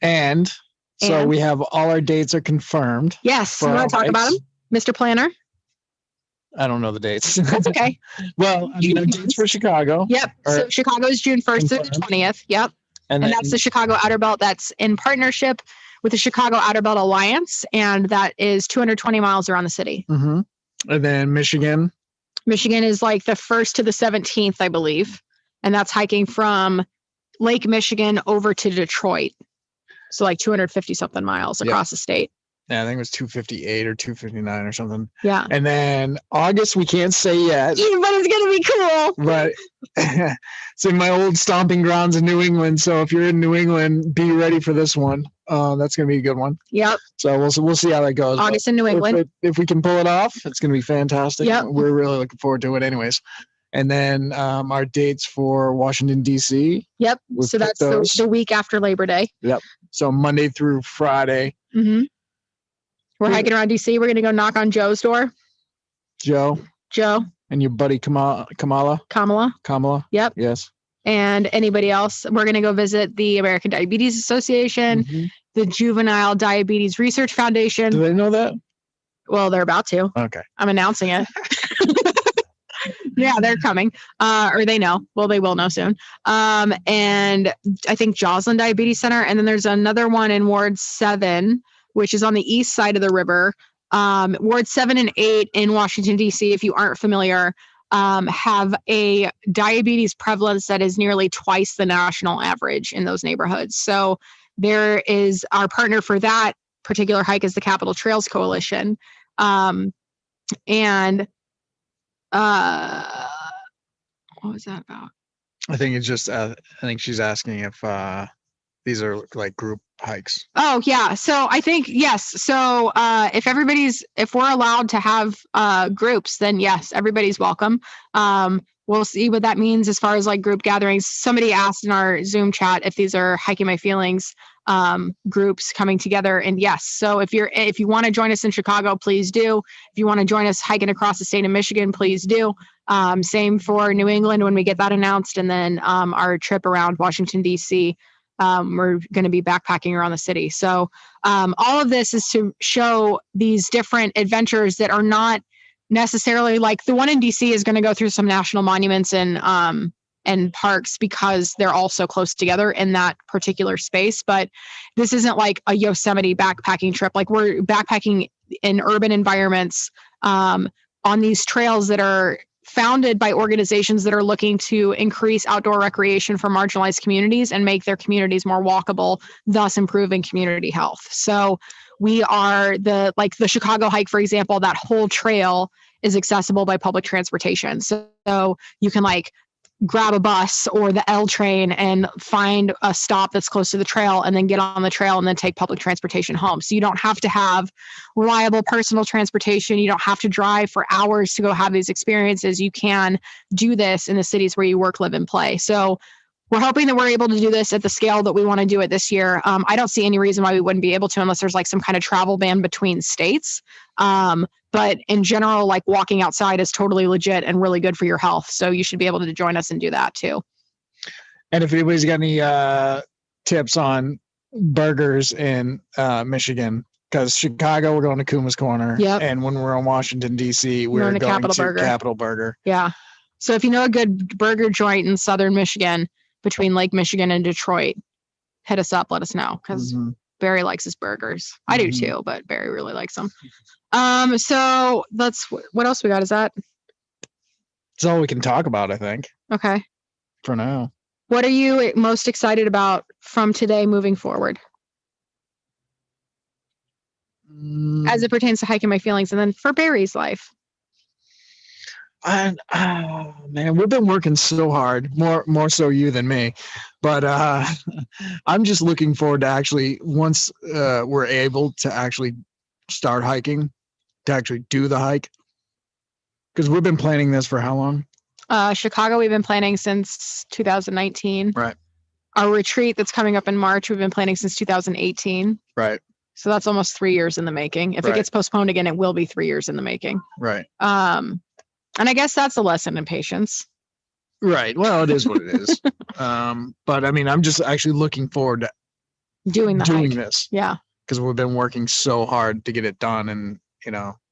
B: And so we have all our dates are confirmed.
A: Yes. You want to talk about them, Mr. Planner?
B: I don't know the dates.
A: That's okay.
B: Well, I mean, dates for Chicago.
A: Yep. So Chicago is June 1st through the 20th. Yep. And that's the Chicago Outer Belt. That's in partnership with the Chicago Outer Belt Alliance. And that is 220 miles around the city.
B: Mm-hmm. And then Michigan.
A: Michigan is like the 1st to the 17th, I believe. And that's hiking from Lake Michigan over to Detroit. So like 250 something miles across the state.
B: Yeah, I think it was 258 or 259 or something.
A: Yeah.
B: And then August, we can't say yet.
A: But it's going to be cool.
B: But it's in my old stomping grounds in New England. So if you're in New England, be ready for this one. That's going to be a good one.
A: Yep.
B: So we'll see how that goes.
A: August in New England.
B: If we can pull it off, it's going to be fantastic.
A: Yep.
B: We're really looking forward to it anyways. And then our dates for Washington, D.C.
A: Yep. So that's the week after Labor Day.
B: Yep. So Monday through Friday.
A: Mm-hmm. We're hiking around DC. We're going to go knock on Joe's door.
B: Joe. And your buddy Kamala.
A: Yep.
B: Yes.
A: And anybody else. We're going to go visit the American Diabetes Association, the Juvenile Diabetes Research Foundation.
B: Do they know that?
A: Well, they're about to.
B: Okay.
A: I'm announcing it. Yeah, they're coming. Or they know. Well, they will know soon. And I think Joslin Diabetes Center. And then there's another one in Ward 7, which is on the east side of the river. Ward 7 and 8 in Washington, D.C., if you aren't familiar, have a diabetes prevalence that is nearly twice the national average in those neighborhoods. So there is our partner for that particular hike is the Capital Trails Coalition. And what was that about?
B: I think it's just, I think she's asking if these are like group hikes.
A: Oh, yeah. So I think, yes. So if we're allowed to have groups, then yes, everybody's welcome. We'll see what that means as far as like group gatherings. Somebody asked in our Zoom chat if these are Hiking My Feelings groups coming together. And yes, so if you want to join us in Chicago, please do. If you want to join us hiking across the state of Michigan, please do. Same for New England when we get that announced. And then our trip around Washington, D.C., we're going to be backpacking around the city. So all of this is to show these different adventures that are not necessarily like the one in DC is going to go through some national monuments and parks because they're all so close together in that particular space. But this isn't like a Yosemite backpacking trip. Like we're backpacking in urban environments on these trails that are founded by organizations that are looking to increase outdoor recreation for marginalized communities and make their communities more walkable, thus improving community health. So we are the Chicago hike, for example, that whole trail is accessible by public transportation. So you can like grab a bus or the L train and find a stop that's close to the trail and then get on the trail and then take public transportation home. So you don't have to have reliable personal transportation. You don't have to drive for hours to go have these experiences. You can do this in the cities where you work, live, and play. So we're hoping that we're able to do this at the scale that we want to do it this year. I don't see any reason why we wouldn't be able to unless there's like some kind of travel ban between states. But in general, like walking outside is totally legit and really good for your health. So you should be able to join us and do that too.
B: And if anybody's got any tips on burgers in Michigan, because Chicago, we're going to Kuma's Corner.
A: Yep.
B: And when we're in Washington, D.C., we're going to Capital Burger.
A: Yeah. So if you know a good burger joint in southern Michigan between Lake Michigan and Detroit, hit us up, let us know, because Barry likes his burgers. I do
B: Mhm.
A: too, but Barry really likes them. So that's what else we got? Is that
B: That's all we can talk about, I think,
A: okay?
B: for now.
A: What are you most excited about from today moving forward as it pertains to hiking my feelings, and then for Barry's life?
B: And man, we've been working so hard, more so you than me, but I'm just looking forward to actually once we're able to actually start hiking, to actually do the hike, because we've been planning this for how long?
A: Chicago, we've been planning since 2019.
B: Right.
A: Our retreat that's coming up in March, we've been planning since 2018.
B: Right.
A: So that's almost 3 years in the making. If it
B: Right.
A: gets postponed again, it will be 3 years in the making.
B: Right.
A: And I guess that's a lesson in patience.
B: Right. Well, it is what it is. But I mean, I'm just actually looking forward to
A: Doing
B: doing
A: hike.
B: this.
A: Yeah.
B: Because we've been working so hard to get it done, and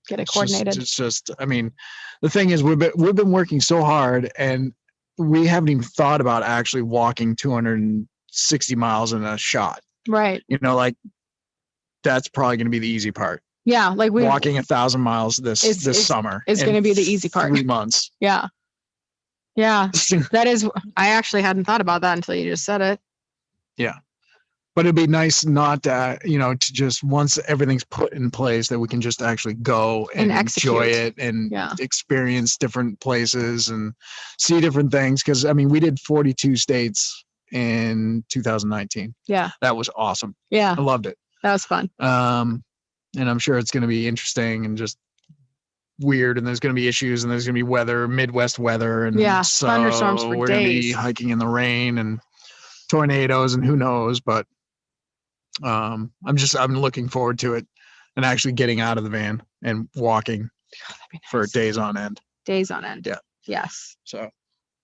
A: Get it coordinated.
B: It's just, I mean, the thing is, we've been working so hard, and we haven't even thought about actually walking 260 miles in a shot.
A: Right.
B: Like that's probably going to be the easy part.
A: Yeah, like
B: walking 1,000 miles this summer
A: is going to be the easy part.
B: 3 months.
A: Yeah. That is. I actually hadn't thought about that until you just said it.
B: Yeah. But it'd be nice not to, to just once everything's put in place that we can just actually go and enjoy it and experience different places and see different things. Because, I mean, we did 42 states in 2019.
A: Yeah.
B: That was awesome.
A: Yeah.
B: I loved it.
A: That was fun.
B: And I'm sure it's going to be interesting and just weird, and there's going to be issues, and there's going to be weather, Midwest weather. And so
A: thunderstorms for
B: we're going to be hiking in the rain and tornadoes and who knows, but I'm looking forward to it and actually getting out of the van and walking for days on end.
A: Yeah. Yes.
B: So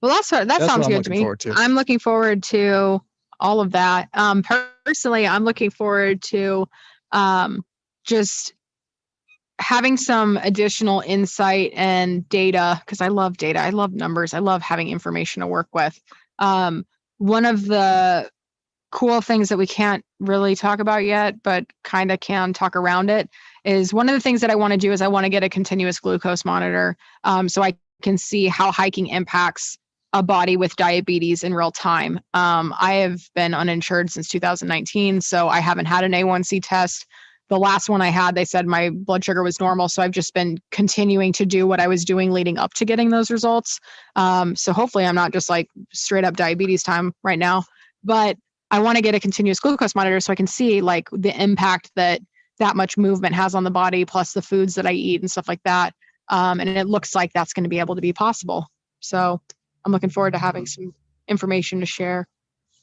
A: well, that sounds good to me. I'm looking forward to all of that. Personally, I'm looking forward to just having some additional insight and data, because I love data. I love numbers. I love having information to work with. One of the cool things that we can't really talk about yet, but kind of can talk around it, is one of the things that I want to do is I want to get a continuous glucose monitor, so I can see how hiking impacts a body with diabetes in real time. I have been uninsured since 2019, so I haven't had an A1C test. The last one I had, they said my blood sugar was normal. So I've just been continuing to do what I was doing leading up to getting those results. So hopefully I'm not just like straight up diabetes time right now, but I want to get a continuous glucose monitor so I can see like the impact that much movement has on the body, plus the foods that I eat and stuff like that. And it looks like that's going to be able to be possible. So I'm looking forward to having some information to share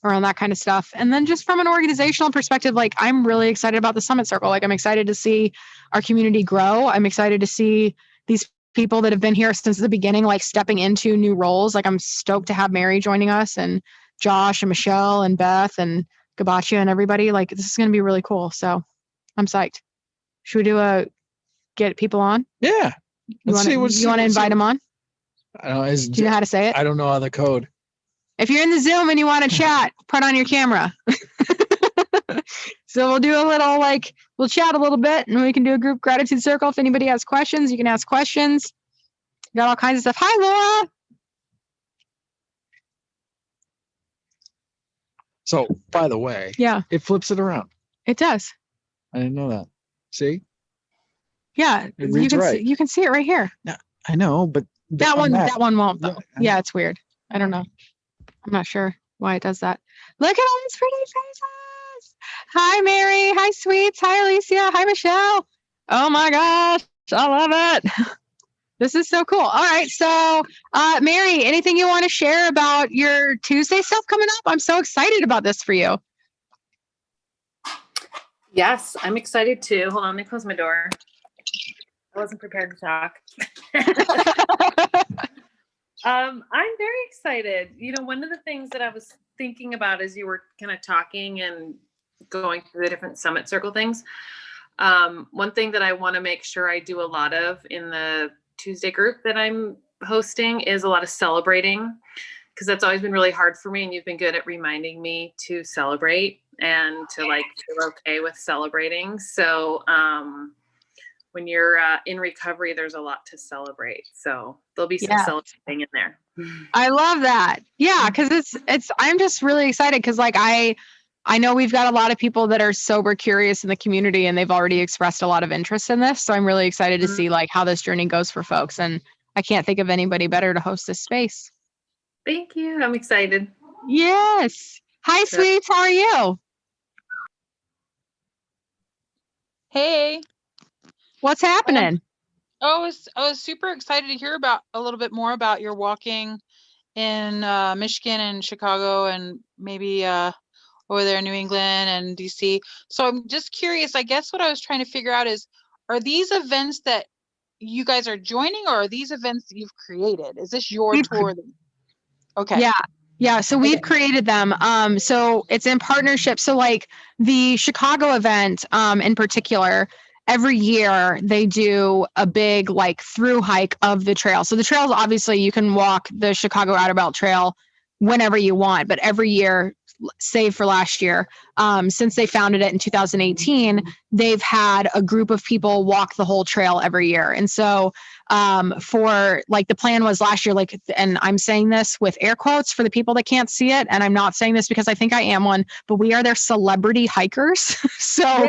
A: around that kind of stuff. And then just from an organizational perspective, like I'm really excited about the Summit Circle. Like I'm excited to see our community grow. I'm excited to see these people that have been here since the beginning, like stepping into new roles. Like I'm stoked to have Mary joining us, and Josh and Michelle and Beth and Gabacha and everybody. Like this is going to be really cool. So I'm psyched. Should we get people on?
B: Yeah.
A: You want to invite them on?
B: I don't know.
A: Do you know how to say it?
B: I don't know the code.
A: If you're in the Zoom and you want to chat, put on your camera. So we'll do we'll chat a little bit, and we can do a group gratitude circle. If anybody has questions, you can ask questions. Got all kinds of stuff. Hi, Laura.
B: So, by the way, it flips it around.
A: It does.
B: I didn't know that. See?
A: Yeah, you can see it right here.
B: Yeah, I know, but
A: that one won't though. Yeah, it's weird. I don't know. I'm not sure why it does that. Look at all these pretty faces. Hi, Mary. Hi, Sweets. Hi, Alicia. Hi, Michelle. Oh my gosh, I love it. This is so cool. All right, so Mary, anything you want to share about your Tuesday stuff coming up? I'm so excited about this for you.
C: Yes, I'm excited too. Hold on, let me close my door. I wasn't prepared to talk. I'm very excited. One of the things that I was thinking about as you were kind of talking and going through the different Summit Circle things, one thing that I want to make sure I do a lot of in the Tuesday group that I'm hosting is a lot of celebrating, that's always been really hard for me, and you've been good at reminding me to celebrate and to like feel okay with celebrating. So when you're in recovery, there's a lot to celebrate. So there'll be some celebrating in there.
A: I love that. Yeah, because I'm just really excited because like I know we've got a lot of people that are sober curious in the community, and they've already expressed a lot of interest in this. So I'm really excited to see like how this journey goes for folks. And I can't think of anybody better to host this space.
C: Thank you. I'm excited.
A: Yes. Hi, sweets. How are you?
D: Hey.
A: What's happening?
D: I was super excited to hear about a little bit more about your walking in Michigan and Chicago and maybe over there in New England and DC. So I'm just curious, I guess what I was trying to figure out is, are these events that you guys are joining, or are these events that you've created? Is this your tour? Okay.
A: Yeah. So we've created them. So it's in partnership. So like the Chicago event in particular, every year they do a big like through hike of the trail. So the trails, obviously you can walk the Chicago Outer Belt Trail whenever you want, but every year, save for last year, since they founded it in 2018, they've had a group of people walk the whole trail every year. And so for like the plan was last year, like, and I'm saying this with air quotes for the people that can't see it, and I'm not saying this because I think I am one, but we are their celebrity hikers. So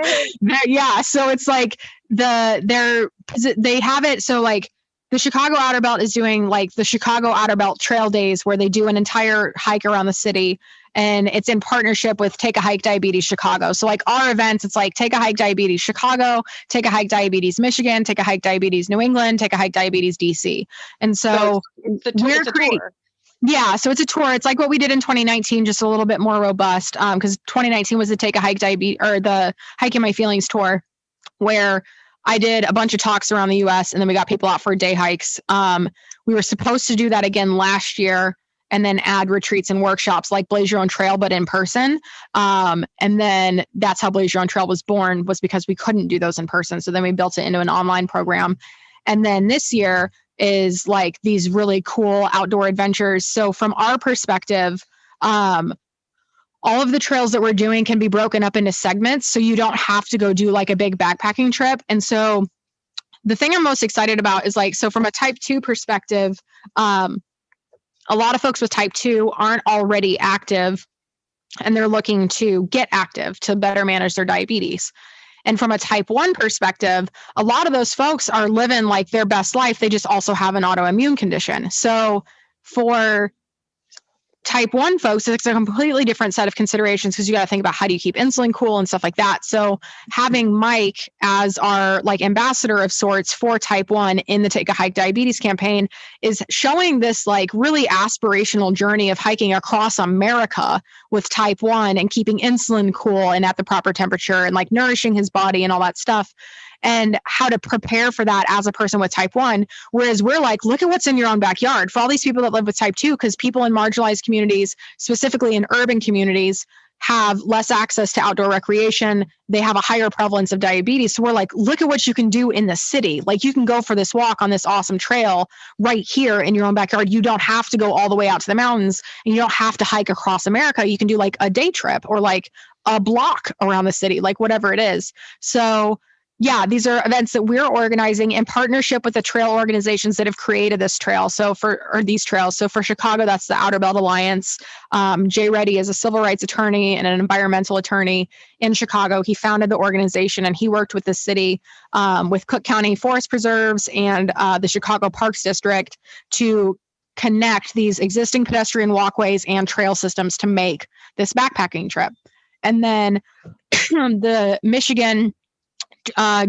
A: so it's like they have it. So like the Chicago Outer Belt is doing like the Chicago Outer Belt Trail Days, where they do an entire hike around the city, and it's in partnership with Take a Hike Diabetes Chicago. So like our events, it's like Take a Hike Diabetes Chicago, Take a Hike Diabetes Michigan, Take a Hike Diabetes New England, Take a Hike Diabetes DC. And so we're creating. Yeah, so it's a tour. It's like what we did in 2019, just a little bit more robust. Because 2019 was the Take a Hike Diabetes, or the Hike in My Feelings tour, where I did a bunch of talks around the US, and then we got people out for day hikes. We were supposed to do that again last year, and then add retreats and workshops like Blaze Your Own Trail, but in person. And then that's how Blaze Your Own Trail was born, was because we couldn't do those in person. So then we built it into an online program. And then this year is like these really cool outdoor adventures. So from our perspective, all of the trails that we're doing can be broken up into segments, so you don't have to go do like a big backpacking trip. And so the thing I'm most excited about is like, so from a type 2 perspective, a lot of folks with type 2 aren't already active, and they're looking to get active to better manage their diabetes. And from a type 1 perspective, a lot of those folks are living like their best life. They just also have an autoimmune condition. So for type 1 folks, it's a completely different set of considerations, because you got to think about how do you keep insulin cool and stuff like that. So having Mike as our like ambassador of sorts for type 1 in the Take a Hike Diabetes campaign is showing this like really aspirational journey of hiking across America with type 1 and keeping insulin cool and at the proper temperature and like nourishing his body and all that stuff, and how to prepare for that as a person with type 1. Whereas we're like, look at what's in your own backyard for all these people that live with type 2, because people in marginalized communities, specifically in urban communities, have less access to outdoor recreation. They have a higher prevalence of diabetes. So we're like, look at what you can do in the city. Like you can go for this walk on this awesome trail right here in your own backyard. You don't have to go all the way out to the mountains, and you don't have to hike across America. You can do like a day trip or like a block around the city, like whatever it is. So yeah, these are events that we're organizing in partnership with the trail organizations that have created this trail. So these trails. So for Chicago, that's the Outer Belt Alliance. Jay Reddy is a civil rights attorney and an environmental attorney in Chicago. He founded the organization, and he worked with the city, with Cook County Forest Preserves and the Chicago Parks District to connect these existing pedestrian walkways and trail systems to make this backpacking trip. And then the Michigan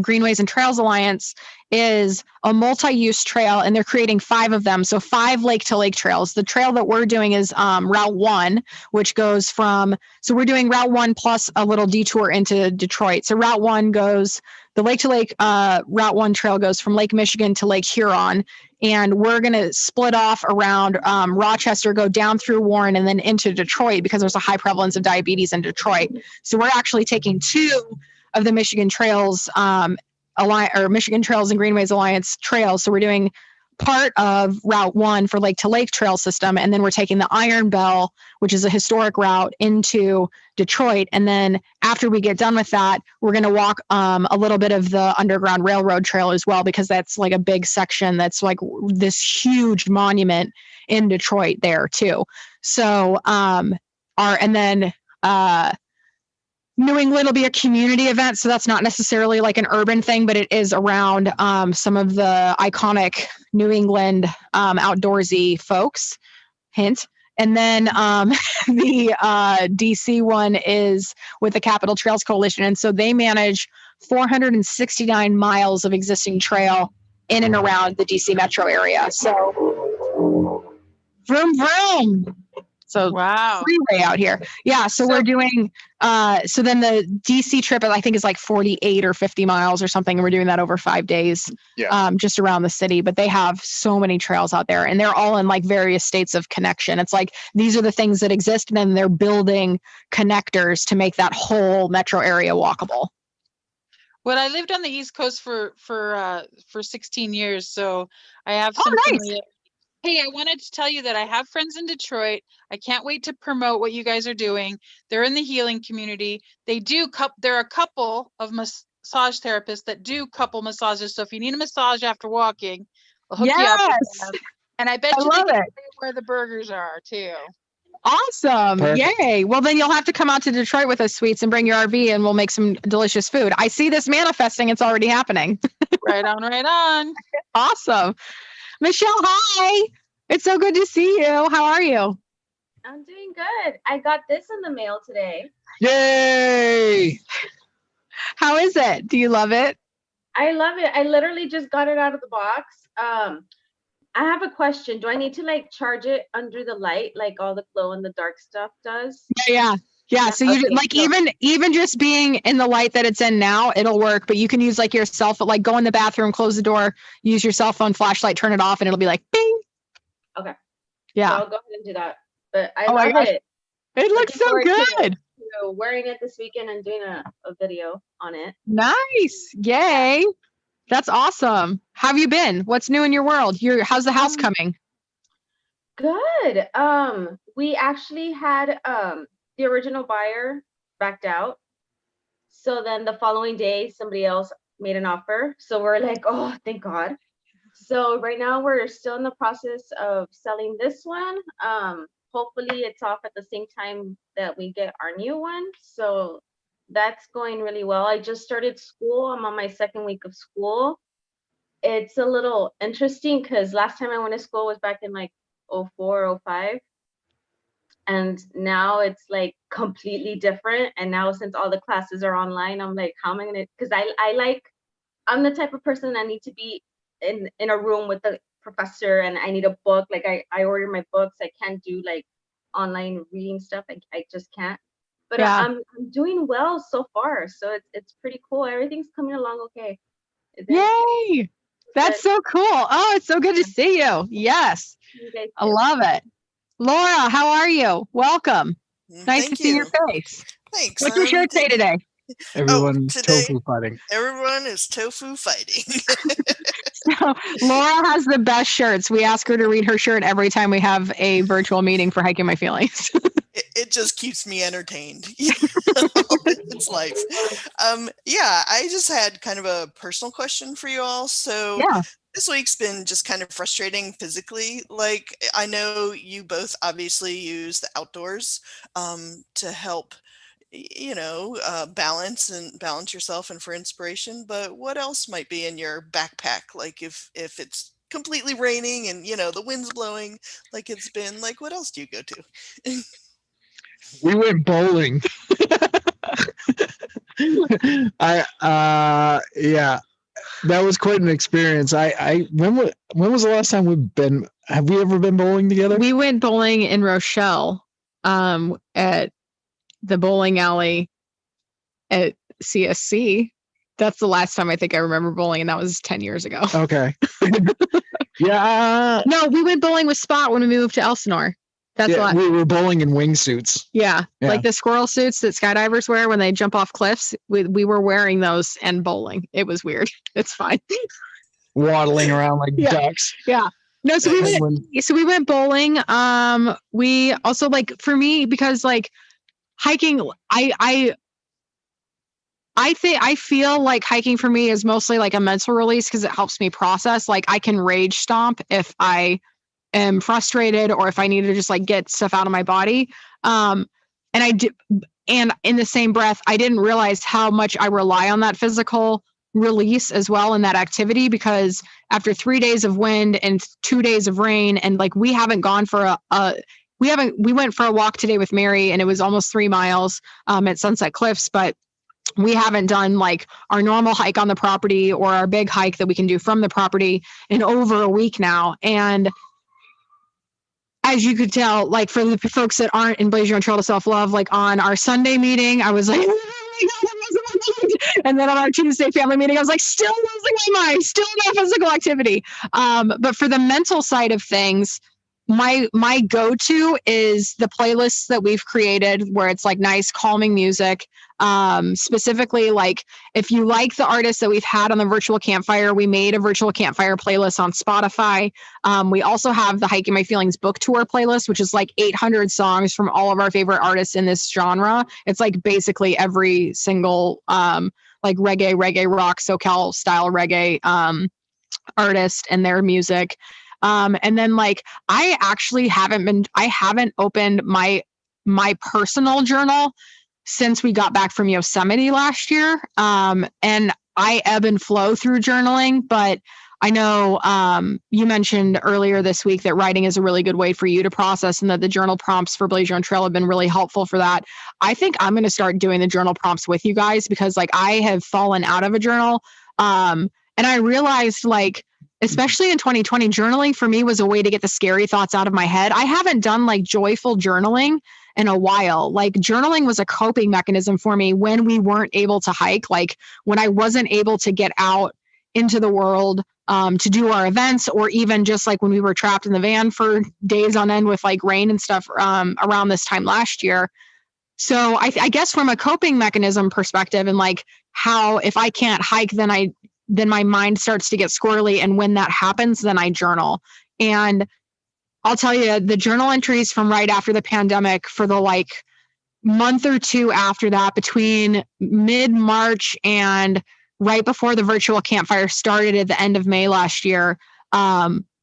A: Greenways and Trails Alliance is a multi-use trail, and they're creating 5 of them. So 5 lake-to-lake trails. The trail that we're doing is Route 1, which goes from, so we're doing Route 1 plus a little detour into Detroit. So Route 1 goes, the lake-to-lake Route 1 trail goes from Lake Michigan to Lake Huron. And we're going to split off around Rochester, go down through Warren, and then into Detroit, because there's a high prevalence of diabetes in Detroit. So we're actually taking 2 of the Michigan Trails Michigan Trails and Greenways Alliance trails. So we're doing part of Route 1 for Lake to Lake trail system. And then we're taking the Iron Bell, which is a historic route, into Detroit. And then after we get done with that, we're going to walk a little bit of the Underground Railroad Trail as well, because that's like a big section that's like this huge monument in Detroit there too. So New England will be a community event, so that's not necessarily like an urban thing, but it is around some of the iconic New England outdoorsy folks. Hint. And then the DC one is with the Capitol Trails Coalition, and so they manage 469 miles of existing trail in and around the DC metro area. So, vroom vroom. So
D: Wow.
A: freeway out here. Yeah. So we're doing, so then the DC trip, I think is like 48 or 50 miles or something. And we're doing that over 5 days, just around the city, but they have so many trails out there and they're all in like various states of connection. It's like, these are the things that exist. And then they're building connectors to make that whole metro area walkable.
D: Well, I lived on the East Coast for 16 years. So I have some
A: nice.
D: Hey, I wanted to tell you that I have friends in Detroit. I can't wait to promote what you guys are doing. They're in the healing community. There are a couple of massage therapists that do couple massages. So if you need a massage after walking, I'll hook you up with them. And I bet you they can say where the burgers are too.
A: Awesome.
B: Perfect.
A: Yay. Well, then you'll have to come out to Detroit with us, Sweets, and bring your RV and we'll make some delicious food. I see this manifesting. It's already happening.
D: Right on, right on.
A: Awesome. Michelle, hi. It's so good to see you. How are you?
E: I'm doing good. I got this in the mail today.
B: Yay!
A: How is it? Do you love it?
E: I love it. I literally just got it out of the box. I have a question. Do I need to like charge it under the light like all the glow in the dark stuff does?
A: Yeah. So you like even just being in the light that it's in now, it'll work. But you can use like your cell phone, like go in the bathroom, close the door, use your cell phone flashlight, turn it off, and it'll be like bing.
E: Okay.
A: Yeah.
E: So I'll go ahead and do that. But I love it.
A: It looks so good.
E: Wearing it this weekend and doing a video on it.
A: Nice. Yay. That's awesome. How have you been? What's new in your world? How's the house coming?
E: Good. We actually had the original buyer backed out. So then the following day, somebody else made an offer. So we're like, oh, thank God. So right now we're still in the process of selling this one. Hopefully it's off at the same time that we get our new one. So that's going really well. I just started school. I'm on my second week of school. It's a little interesting because last time I went to school was back in like 04, 05. And now it's like completely different. And now since all the classes are online, I'm like, how am I gonna, because I'm the type of person that need to be in a room with the professor and I need a book. Like I order my books. I can't do like online reading stuff. I just can't. But
A: Yeah.
E: I'm doing well so far. So it's pretty cool. Everything's coming along okay.
A: Yay. That's so cool. Oh, it's so good to see you. Yes. I love it. Laura, how are you? Welcome. Nice to see your face.
F: Thanks.
A: What's your shirt say today?
B: Everyone's
F: today-
B: tofu fighting.
F: Everyone is tofu fighting.
A: So Laura has the best shirts. We ask her to read her shirt every time we have a virtual meeting for Hiking My Feelings.
F: It just keeps me entertained. It's life. Yeah, I just had kind of a personal question for you all. So this week's been just kind of frustrating physically. Like, I know you both obviously use the outdoors to help, balance yourself and for inspiration. But what else might be in your backpack? Like if it's completely raining and, the wind's blowing like it's been, like, what else do you go to?
B: We went bowling. Yeah, that was quite an experience. When was the last time have we ever been bowling together?
A: We went bowling in Rochelle at the bowling alley at CSC. That's the last time I think I remember bowling, and that was 10 years ago.
B: Okay. Yeah.
A: No, we went bowling with Spot when we moved to Elsinore. That's
B: we were bowling in wingsuits.
A: Yeah, like the squirrel suits that skydivers wear when they jump off cliffs. We were wearing those and bowling. It was weird. It's fine.
B: waddling around like ducks.
A: Yeah. No, so we went bowling. We also like, for me, because like hiking, I feel like hiking for me is mostly like a mental release because it helps me process. Like I can rage stomp if I am frustrated or if I need to just like get stuff out of my body. And I do, and in the same breath, I didn't realize how much I rely on that physical release as well in that activity, because after 3 days of wind and 2 days of rain, and like we haven't gone for we went for a walk today with Mary and it was almost 3 miles at Sunset Cliffs, but we haven't done like our normal hike on the property or our big hike that we can do from the property in over a week now. And as you could tell, like for the folks that aren't in Blaze Your Own Trail to Self-Love, like on our Sunday meeting, I was like, and then on our Tuesday family meeting, I was like, still losing my mind, still no physical activity. But for the mental side of things, my go-to is the playlists that we've created where it's like nice calming music. Specifically, like if you like the artists that we've had on the virtual campfire, we made a virtual campfire playlist on Spotify. We also have the Hiking My Feelings book tour playlist, which is like 800 songs from all of our favorite artists in this genre. It's like basically every single like reggae rock, SoCal style reggae artist and their music. And then like I haven't opened my personal journal since we got back from Yosemite last year. And I ebb and flow through journaling, but I know you mentioned earlier this week that writing is a really good way for you to process, and that the journal prompts for Blaze Your Own Trail have been really helpful for that. I think I'm going to start doing the journal prompts with you guys, because like I have fallen out of a journal. And I realized, like, especially in 2020, journaling for me was a way to get the scary thoughts out of my head. I haven't done like joyful journaling in a while. Like journaling was a coping mechanism for me when we weren't able to hike, like when I wasn't able to get out into the world to do our events, or even just like when we were trapped in the van for days on end with like rain and stuff around this time last year. So I guess from a coping mechanism perspective, and like how if I can't hike, then my mind starts to get squirrely. And when that happens, then I journal. And I'll tell you, the journal entries from right after the pandemic for the like month or two after that, between mid-March and right before the virtual campfire started at the end of May last year,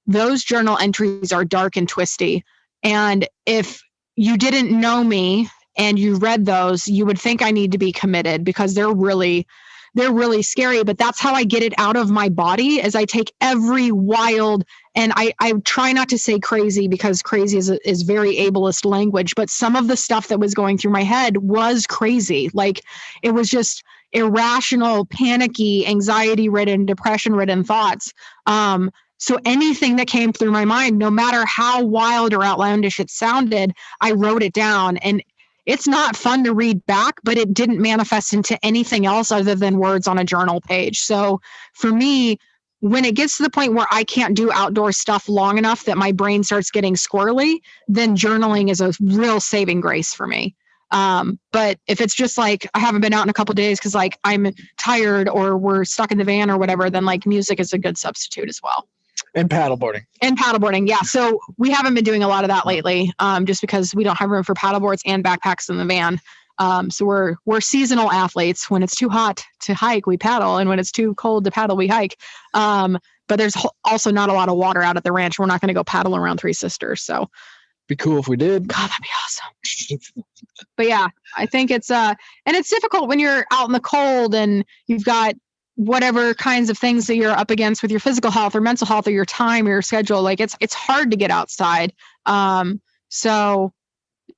A: those journal entries are dark and twisty. And if you didn't know me and you read those, you would think I need to be committed, because they're really scary. But that's how I get it out of my body, as I take every wild, and I try not to say crazy, because crazy is very ableist language, but some of the stuff that was going through my head was crazy. Like it was just irrational, panicky, anxiety-ridden, depression-ridden thoughts. So anything that came through my mind, no matter how wild or outlandish it sounded, I wrote it down. And it's not fun to read back, but it didn't manifest into anything else other than words on a journal page. So for me, when it gets to the point where I can't do outdoor stuff long enough that my brain starts getting squirrely, then journaling is a real saving grace for me. But if it's just like I haven't been out in a couple of days because like I'm tired or we're stuck in the van or whatever, then like music is a good substitute as well.
B: And paddleboarding.
A: Yeah. So we haven't been doing a lot of that lately, just because we don't have room for paddleboards and backpacks in the van. So we're seasonal athletes. When it's too hot to hike, we paddle, and when it's too cold to paddle, we hike. But there's also not a lot of water out at the ranch. We're not going to go paddle around Three Sisters. So
B: be cool if we did.
A: God, that'd be awesome. But yeah, I think it's and it's difficult when you're out in the cold and you've got whatever kinds of things that you're up against with your physical health or mental health or your time or your schedule. Like it's hard to get outside. So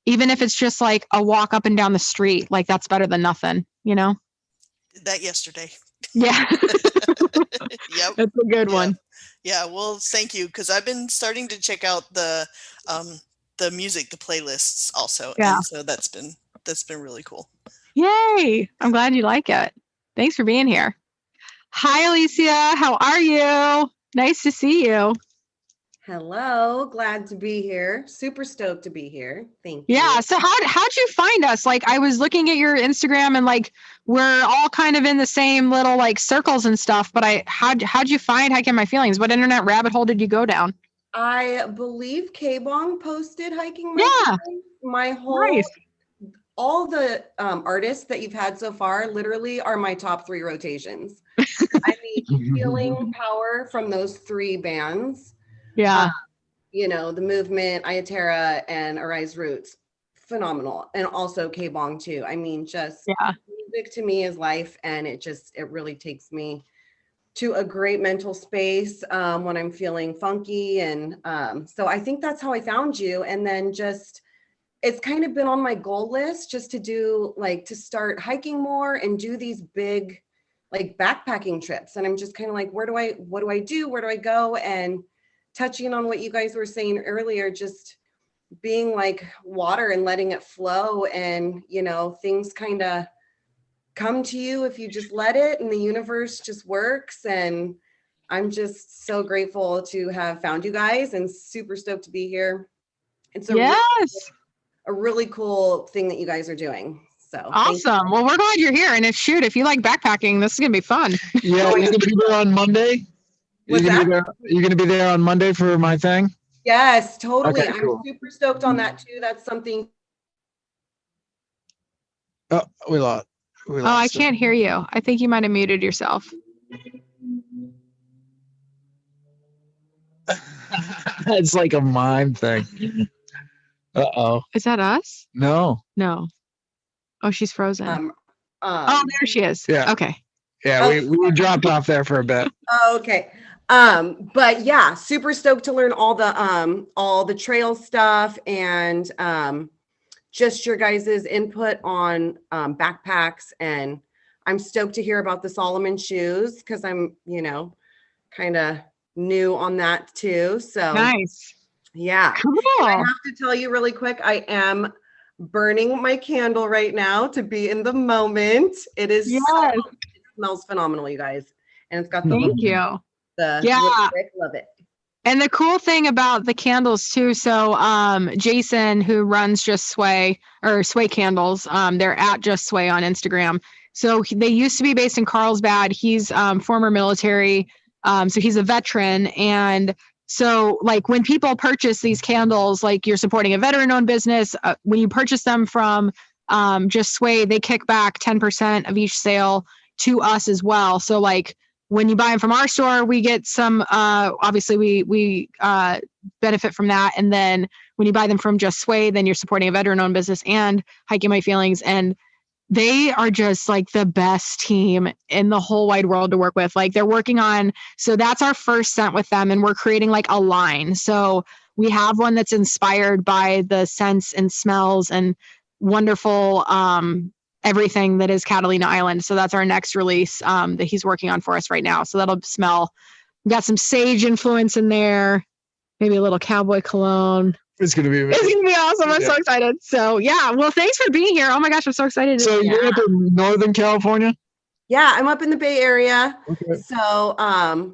A: even if it's just like a walk up and down the street, like that's better than nothing, you know?
F: Did that yesterday.
A: Yeah.
F: Yep.
A: That's a good one.
F: Yeah. Well, thank you. Cause I've been starting to check out the music, the playlists also.
A: Yeah.
F: And so that's been really cool.
A: Yay. I'm glad you like it. Thanks for being here. Hi, Alicia. How are you? Nice to see you.
G: Hello, glad to be here. Super stoked to be here. Thank you.
A: Yeah. So how'd you find us? Like, I was looking at your Instagram and like we're all kind of in the same little like circles and stuff. But how'd you find Hiking My Feelings? What internet rabbit hole did you go down?
G: I believe K-Bong posted Hiking My Feelings. My whole
A: Nice.
G: all the artists that you've had so far literally are my top 3 rotations. I mean, feeling power from those 3 bands.
A: Yeah.
G: You know, The Movement, Ayaterra, and Arise Roots, phenomenal. And also K-Bong too. I mean, just music to me is life, and it really takes me to a great mental space when I'm feeling funky. And so I think that's how I found you. And then just, it's kind of been on my goal list just to do, like, to start hiking more and do these big, like, backpacking trips. And I'm just kind of like, what do I do? Where do I go? And touching on what you guys were saying earlier, just being like water and letting it flow, and, you know, things kind of come to you if you just let it, and the universe just works. And I'm just so grateful to have found you guys and super stoked to be here. It's a really cool thing that you guys are doing. So
A: awesome. Well, we're glad you're here. And if you like backpacking, this is gonna be fun.
B: Yeah, you're gonna be there on Monday. You're gonna be there on Monday for my thing?
G: Yes, totally.
B: Okay, cool.
G: I'm super stoked on that too. That's something.
B: Oh, we lost.
A: I can't hear you. I think you might have muted yourself.
B: It's like a mime thing. Uh-oh.
A: Is that us?
B: No.
A: Oh, she's frozen.
G: Oh,
A: there she is.
B: Yeah.
A: Okay.
B: Yeah, we dropped off there for a bit.
G: Okay. But yeah, super stoked to learn all the trail stuff, and just your guys' input on backpacks. And I'm stoked to hear about the Solomon shoes, because I'm, you know, kind of new on that too. So
A: nice.
G: Yeah.
A: Cool.
G: And I have to tell you really quick, I am burning my candle right now to be in the moment. It is it smells phenomenal, you guys. And it's got the
A: thank you.
G: Love it.
A: And the cool thing about the candles too, so Jason, who runs Just Sway, or Sway Candles, they're at Just Sway on Instagram. So they used to be based in Carlsbad. He's former military, so he's a veteran. And so, like, when people purchase these candles, like, you're supporting a veteran-owned business. When you purchase them from Just Sway, they kick back 10% of each sale to us as well. So, like, when you buy them from our store, we get some, obviously we benefit from that. And then when you buy them from Just Sway, then you're supporting a veteran-owned business and Hiking My Feelings. And they are just like the best team in the whole wide world to work with. Like, they're working on, so that's our first scent with them, and we're creating like a line. So we have one that's inspired by the scents and smells and wonderful everything that is Catalina Island. So that's our next release that he's working on for us right now. So that'll smell, we got some sage influence in there, maybe a little cowboy cologne.
B: It's gonna be
A: awesome. I'm so excited. So yeah, well, thanks for being here. Oh my gosh, I'm so excited.
B: So you're up in Northern California?
G: Yeah, I'm up in the Bay Area.
B: Okay.
G: So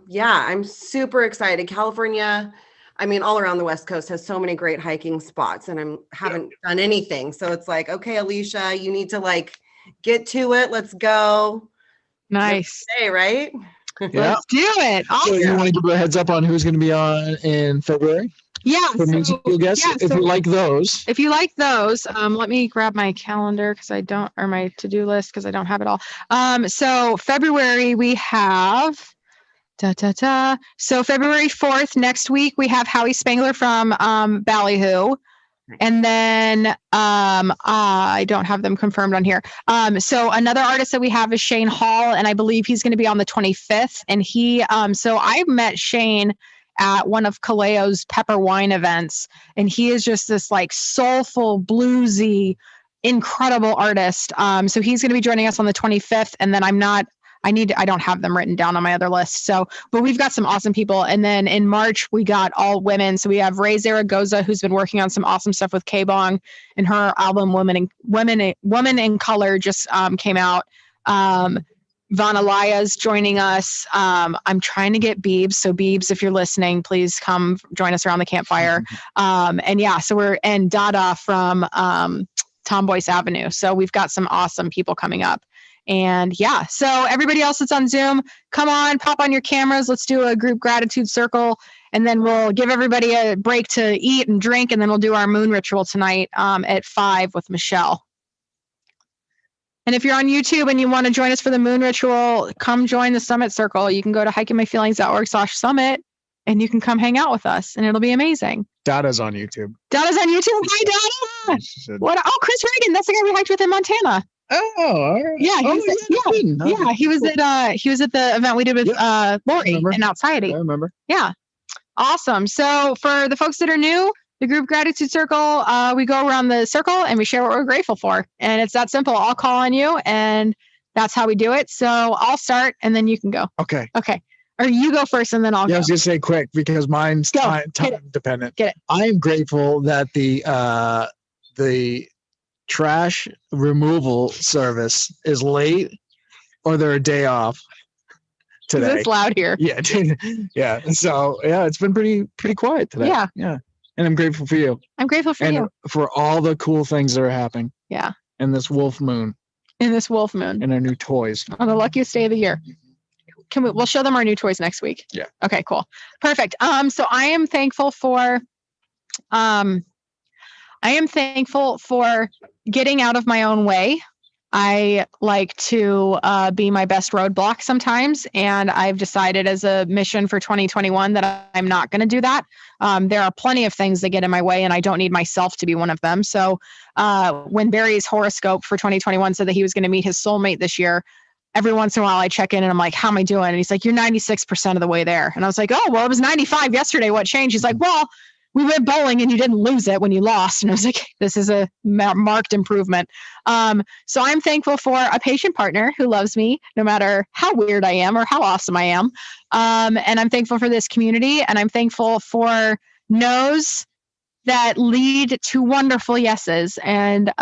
G: yeah, I'm super excited. California, I mean, all around the West Coast has so many great hiking spots, and I haven't done anything. So it's like, okay, Alicia, you need to like get to it. Let's go.
A: Nice.
G: Day, right?
B: Yeah.
A: Let's do it. Awesome.
B: So you want to give a heads up on who's going to be on in February?
A: Yeah.
B: For musical guests, if you like those.
A: If you like those, let me grab my calendar or my to-do list, because I don't have it all. So February we have So February 4th, next week, we have Howie Spangler from Ballyhoo. And then I don't have them confirmed on here. So another artist that we have is Shane Hall, and I believe he's going to be on the 25th. And he, so I met Shane at one of Kaleo's Pepper Wine events, and he is just this like soulful, bluesy, incredible artist. So he's going to be joining us on the 25th, and then I don't have them written down on my other list. So, but we've got some awesome people. And then in March, we got all women. So we have Ray Zaragoza, who's been working on some awesome stuff with K-Bong, and her album Woman in Color just came out. Vanalaya's joining us. I'm trying to get Beebs. So Beebs, if you're listening, please come join us around the campfire. And yeah, so and Dada from Tomboys Avenue. So we've got some awesome people coming up. And yeah, so everybody else that's on Zoom, come on, pop on your cameras. Let's do a group gratitude circle. And then we'll give everybody a break to eat and drink. And then we'll do our moon ritual tonight at 5 with Michelle. And if you're on YouTube and you want to join us for the moon ritual, come join the summit circle. You can go to hikingmyfeelings.org/summit and you can come hang out with us and it'll be amazing.
B: Dada's on YouTube.
A: Dada's on YouTube. Hi, Dada. What? Oh, Chris Reagan. That's the guy we hiked with in Montana.
B: Oh, all right.
A: Yeah, he was at the event we did with Lori and Outside.
B: I remember.
A: Yeah. Awesome. So for the folks that are new, the group gratitude circle, we go around the circle and we share what we're grateful for. And it's that simple. I'll call on you and that's how we do it. So I'll start and then you can go.
B: Okay.
A: Or you go first and then I'll go.
B: I was going to say quick because mine's time dependent.
A: Get it.
B: I am grateful that the trash removal service is late or they're a day off today.
A: It's loud here.
B: Yeah. Yeah. So yeah, it's been pretty quiet today.
A: Yeah.
B: Yeah. And I'm grateful for you.
A: I'm grateful for you.
B: For all the cool things that are happening.
A: Yeah.
B: In this wolf moon.
A: And our
B: new toys.
A: On the luckiest day of the year. We'll show them our new toys next week.
B: Yeah.
A: Okay, cool. Perfect. So I am thankful for getting out of my own way. I like to be my best roadblock sometimes. And I've decided as a mission for 2021 that I'm not going to do that. There are plenty of things that get in my way and I don't need myself to be one of them. So when Barry's horoscope for 2021 said that he was going to meet his soulmate this year, every once in a while I check in and I'm like, how am I doing? And he's like, you're 96% of the way there. And I was like, oh, well, it was 95 yesterday. What changed? He's like, well, we went bowling and you didn't lose it when you lost. And I was like, this is a marked improvement. So I'm thankful for a patient partner who loves me no matter how weird I am or how awesome I am. And I'm thankful for this community and I'm thankful for no's that lead to wonderful yeses, and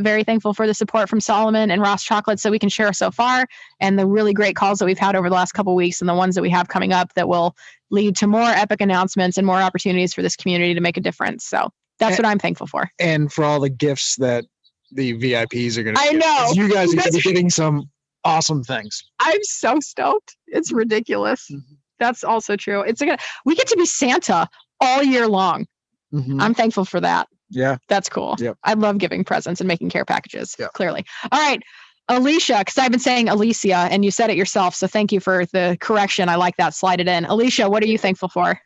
A: very thankful for the support from Solomon and Ross Chocolates that we can share so far, and the really great calls that we've had over the last couple of weeks and the ones that we have coming up that will lead to more epic announcements and more opportunities for this community to make a difference. So that's what I'm thankful for.
B: And for all the gifts that the VIPs are going to
A: I know.
B: You guys are going to be getting some awesome things.
A: I'm so stoked. It's ridiculous. Mm-hmm. That's also true. We get to be Santa all year long. Mm-hmm. I'm thankful for that.
B: Yeah.
A: That's cool.
B: Yep.
A: I love giving presents and making care packages, clearly. All right. Alicia, because I've been saying Alicia and you said it yourself. So thank you for the correction. I like that. Slide it in. Alicia, what are you thankful for?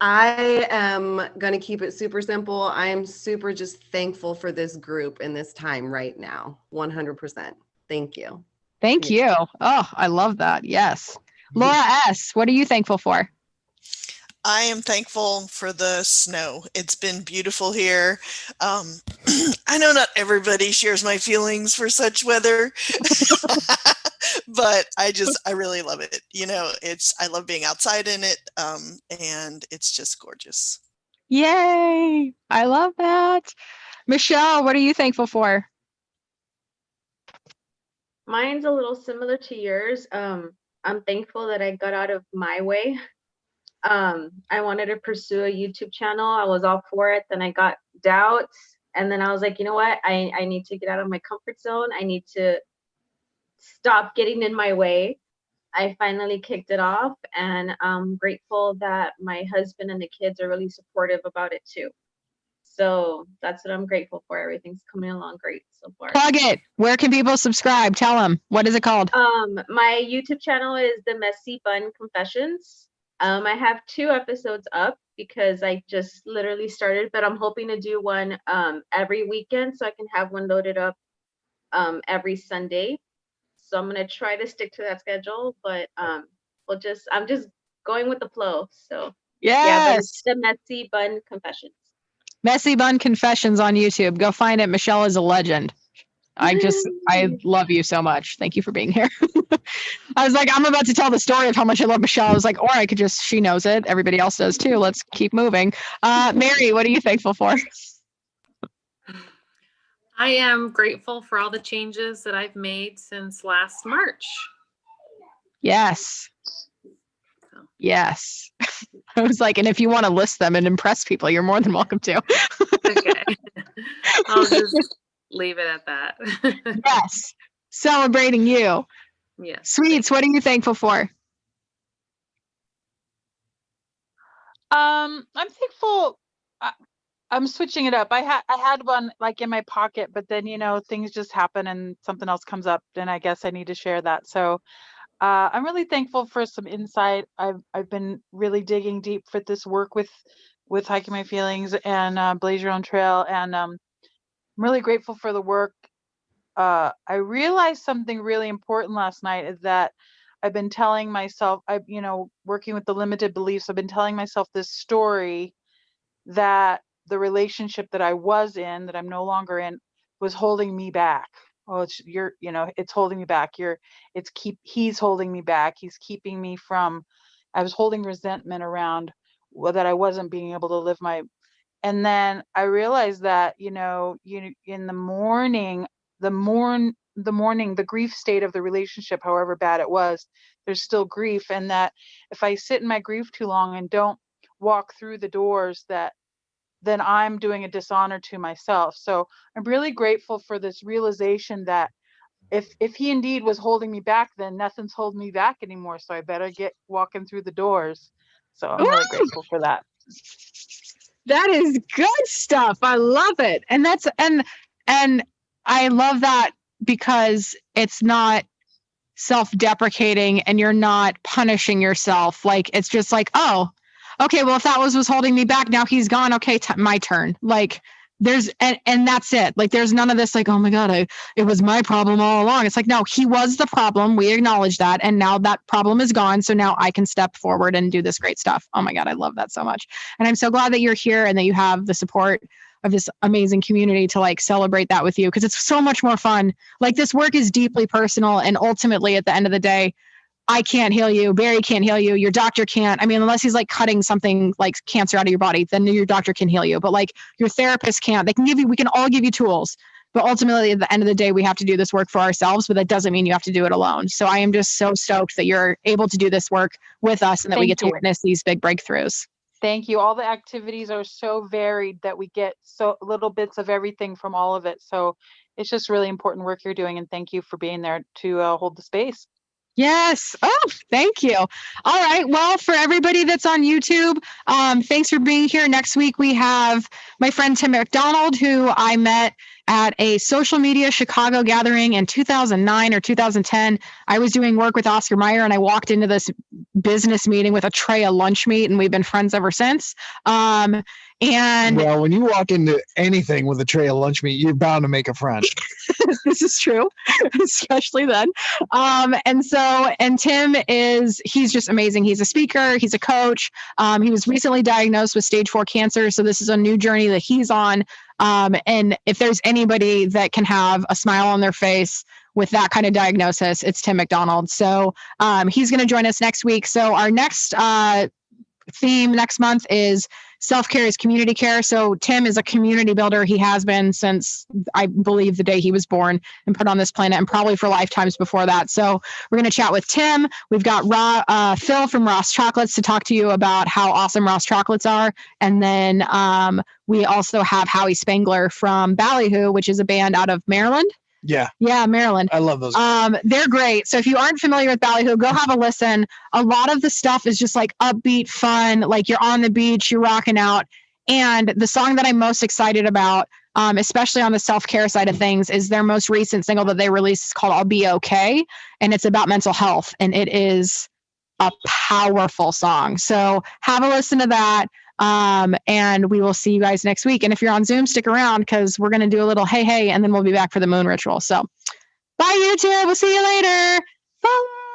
G: I am going to keep it super simple. I am super just thankful for this group in this time right now. 100%. Thank you.
A: Thank you. Oh, I love that. Yes. Laura S., what are you thankful for?
F: I am thankful for the snow. It's been beautiful here. I know not everybody shares my feelings for such weather, but I really love it. You know, I love being outside in it, and it's just gorgeous.
A: Yay! I love that. Michelle, what are you thankful for?
E: Mine's a little similar to yours. I'm thankful that I got out of my way. I wanted to pursue a YouTube channel. I was all for it. Then I got doubts. And then I was like, you know what? I need to get out of my comfort zone. I need to stop getting in my way. I finally kicked it off. And I'm grateful that my husband and the kids are really supportive about it too. So that's what I'm grateful for. Everything's coming along great so far.
A: Plug it. Where can people subscribe? Tell them. What is it called?
E: My YouTube channel is The Messy Bun Confessions. I have 2 episodes up because I just literally started, but I'm hoping to do one every weekend so I can have one loaded up every Sunday. So I'm gonna try to stick to that schedule, but I'm just going with the flow. So yeah, but it's The Messy Bun Confessions.
A: Messy Bun Confessions on YouTube. Go find it. Michelle is a legend. I love you so much. Thank you for being here. I was like, I'm about to tell the story of how much I love Michelle. I was like, or I could she knows it. Everybody else does too. Let's keep moving. Mary, what are you thankful for?
C: I am grateful for all the changes that I've made since last March.
A: Yes. Yes. I was like, and if you want to list them and impress people, you're more than welcome to.
C: Okay. I'll just leave it at that.
A: Yes. Celebrating you.
C: Yes.
A: Sweets, what are you thankful for?
D: I'm thankful. I'm switching it up. I had one like in my pocket, but then things just happen and something else comes up, and I guess I need to share that. So I'm really thankful for some insight. I've been really digging deep for this work with Hiking My Feelings and Blaze Your Own Trail, and I'm really grateful for the work. I realized something really important last night is that I've been telling myself, working with the limited beliefs, I've been telling myself this story that the relationship that I was in, that I'm no longer in, was holding me back. Oh, it's holding me back. He's holding me back. He's keeping me from, I was holding resentment around that I wasn't being able to live and then I realized that, in the morning, the grief state of the relationship, however bad it was, there's still grief. And that if I sit in my grief too long and don't walk through the doors, then I'm doing a dishonor to myself. So I'm really grateful for this realization that if he indeed was holding me back, then nothing's holding me back anymore. So I better get walking through the doors. So I'm really grateful for that.
A: That is good stuff. I love it. And and I love that because it's not self-deprecating and you're not punishing yourself. Like, it's just like, oh, okay, well, if that was holding me back, now he's gone. Okay, my turn. Like, there's, and that's it. Like, there's none of this like, oh my God, it was my problem all along. It's like, no, he was the problem. We acknowledge that. And now that problem is gone. So now I can step forward and do this great stuff. Oh my God, I love that so much. And I'm so glad that you're here and that you have the support of this amazing community to like celebrate that with you, because it's so much more fun. Like, this work is deeply personal, and ultimately at the end of the day, I can't heal you. Barry can't heal you. Your doctor can't. I mean, unless he's like cutting something like cancer out of your body, then your doctor can heal you. But like, your therapist can't. We can all give you tools. But ultimately, at the end of the day, we have to do this work for ourselves. But that doesn't mean you have to do it alone. So I am just so stoked that you're able to do this work with us and that we get to witness these big breakthroughs.
D: Thank you. All the activities are so varied that we get so little bits of everything from all of it. So it's just really important work you're doing. And thank you for being there to hold the space.
A: Yes. Oh, thank you. All right. Well, for everybody that's on YouTube, thanks for being here. Next week, we have my friend Tim Mcdonald, who I met at a social media Chicago gathering in 2009 or 2010. I was doing work with Oscar Mayer, and I walked into this business meeting with a tray of lunch meat, and we've been friends ever since. And
B: well, when you walk into anything with a tray of lunch meat, you're bound to make a friend.
A: This is true, especially then. And Tim he's just amazing. He's a speaker. He's a coach. He was recently diagnosed with stage 4 cancer. So this is a new journey that he's on. And if there's anybody that can have a smile on their face with that kind of diagnosis, it's Tim Mcdonald. So he's going to join us next week. So our next theme next month is self-care is community care. So Tim is a community builder. He has been since, I believe, the day he was born and put on this planet, and probably for lifetimes before that. So we're going to chat with Tim. We've got Phil from Ross Chocolates to talk to you about how awesome Ross Chocolates are. And then we also have Howie Spangler from Ballyhoo, which is a band out of Maryland. Yeah, Maryland.
B: I love those.
A: They're great. So if you aren't familiar with Ballyhoo, go have a listen. A lot of the stuff is just like upbeat, fun, like you're on the beach, you're rocking out. And the song that I'm most excited about, especially on the self-care side of things, is their most recent single that they released. It's called I'll Be Okay. And it's about mental health. And it is a powerful song. So have a listen to that. And we will see you guys next week. And if you're on Zoom, stick around because we're going to do a little hey, and then we'll be back for the moon ritual. So bye, YouTube. We'll see you later. Bye.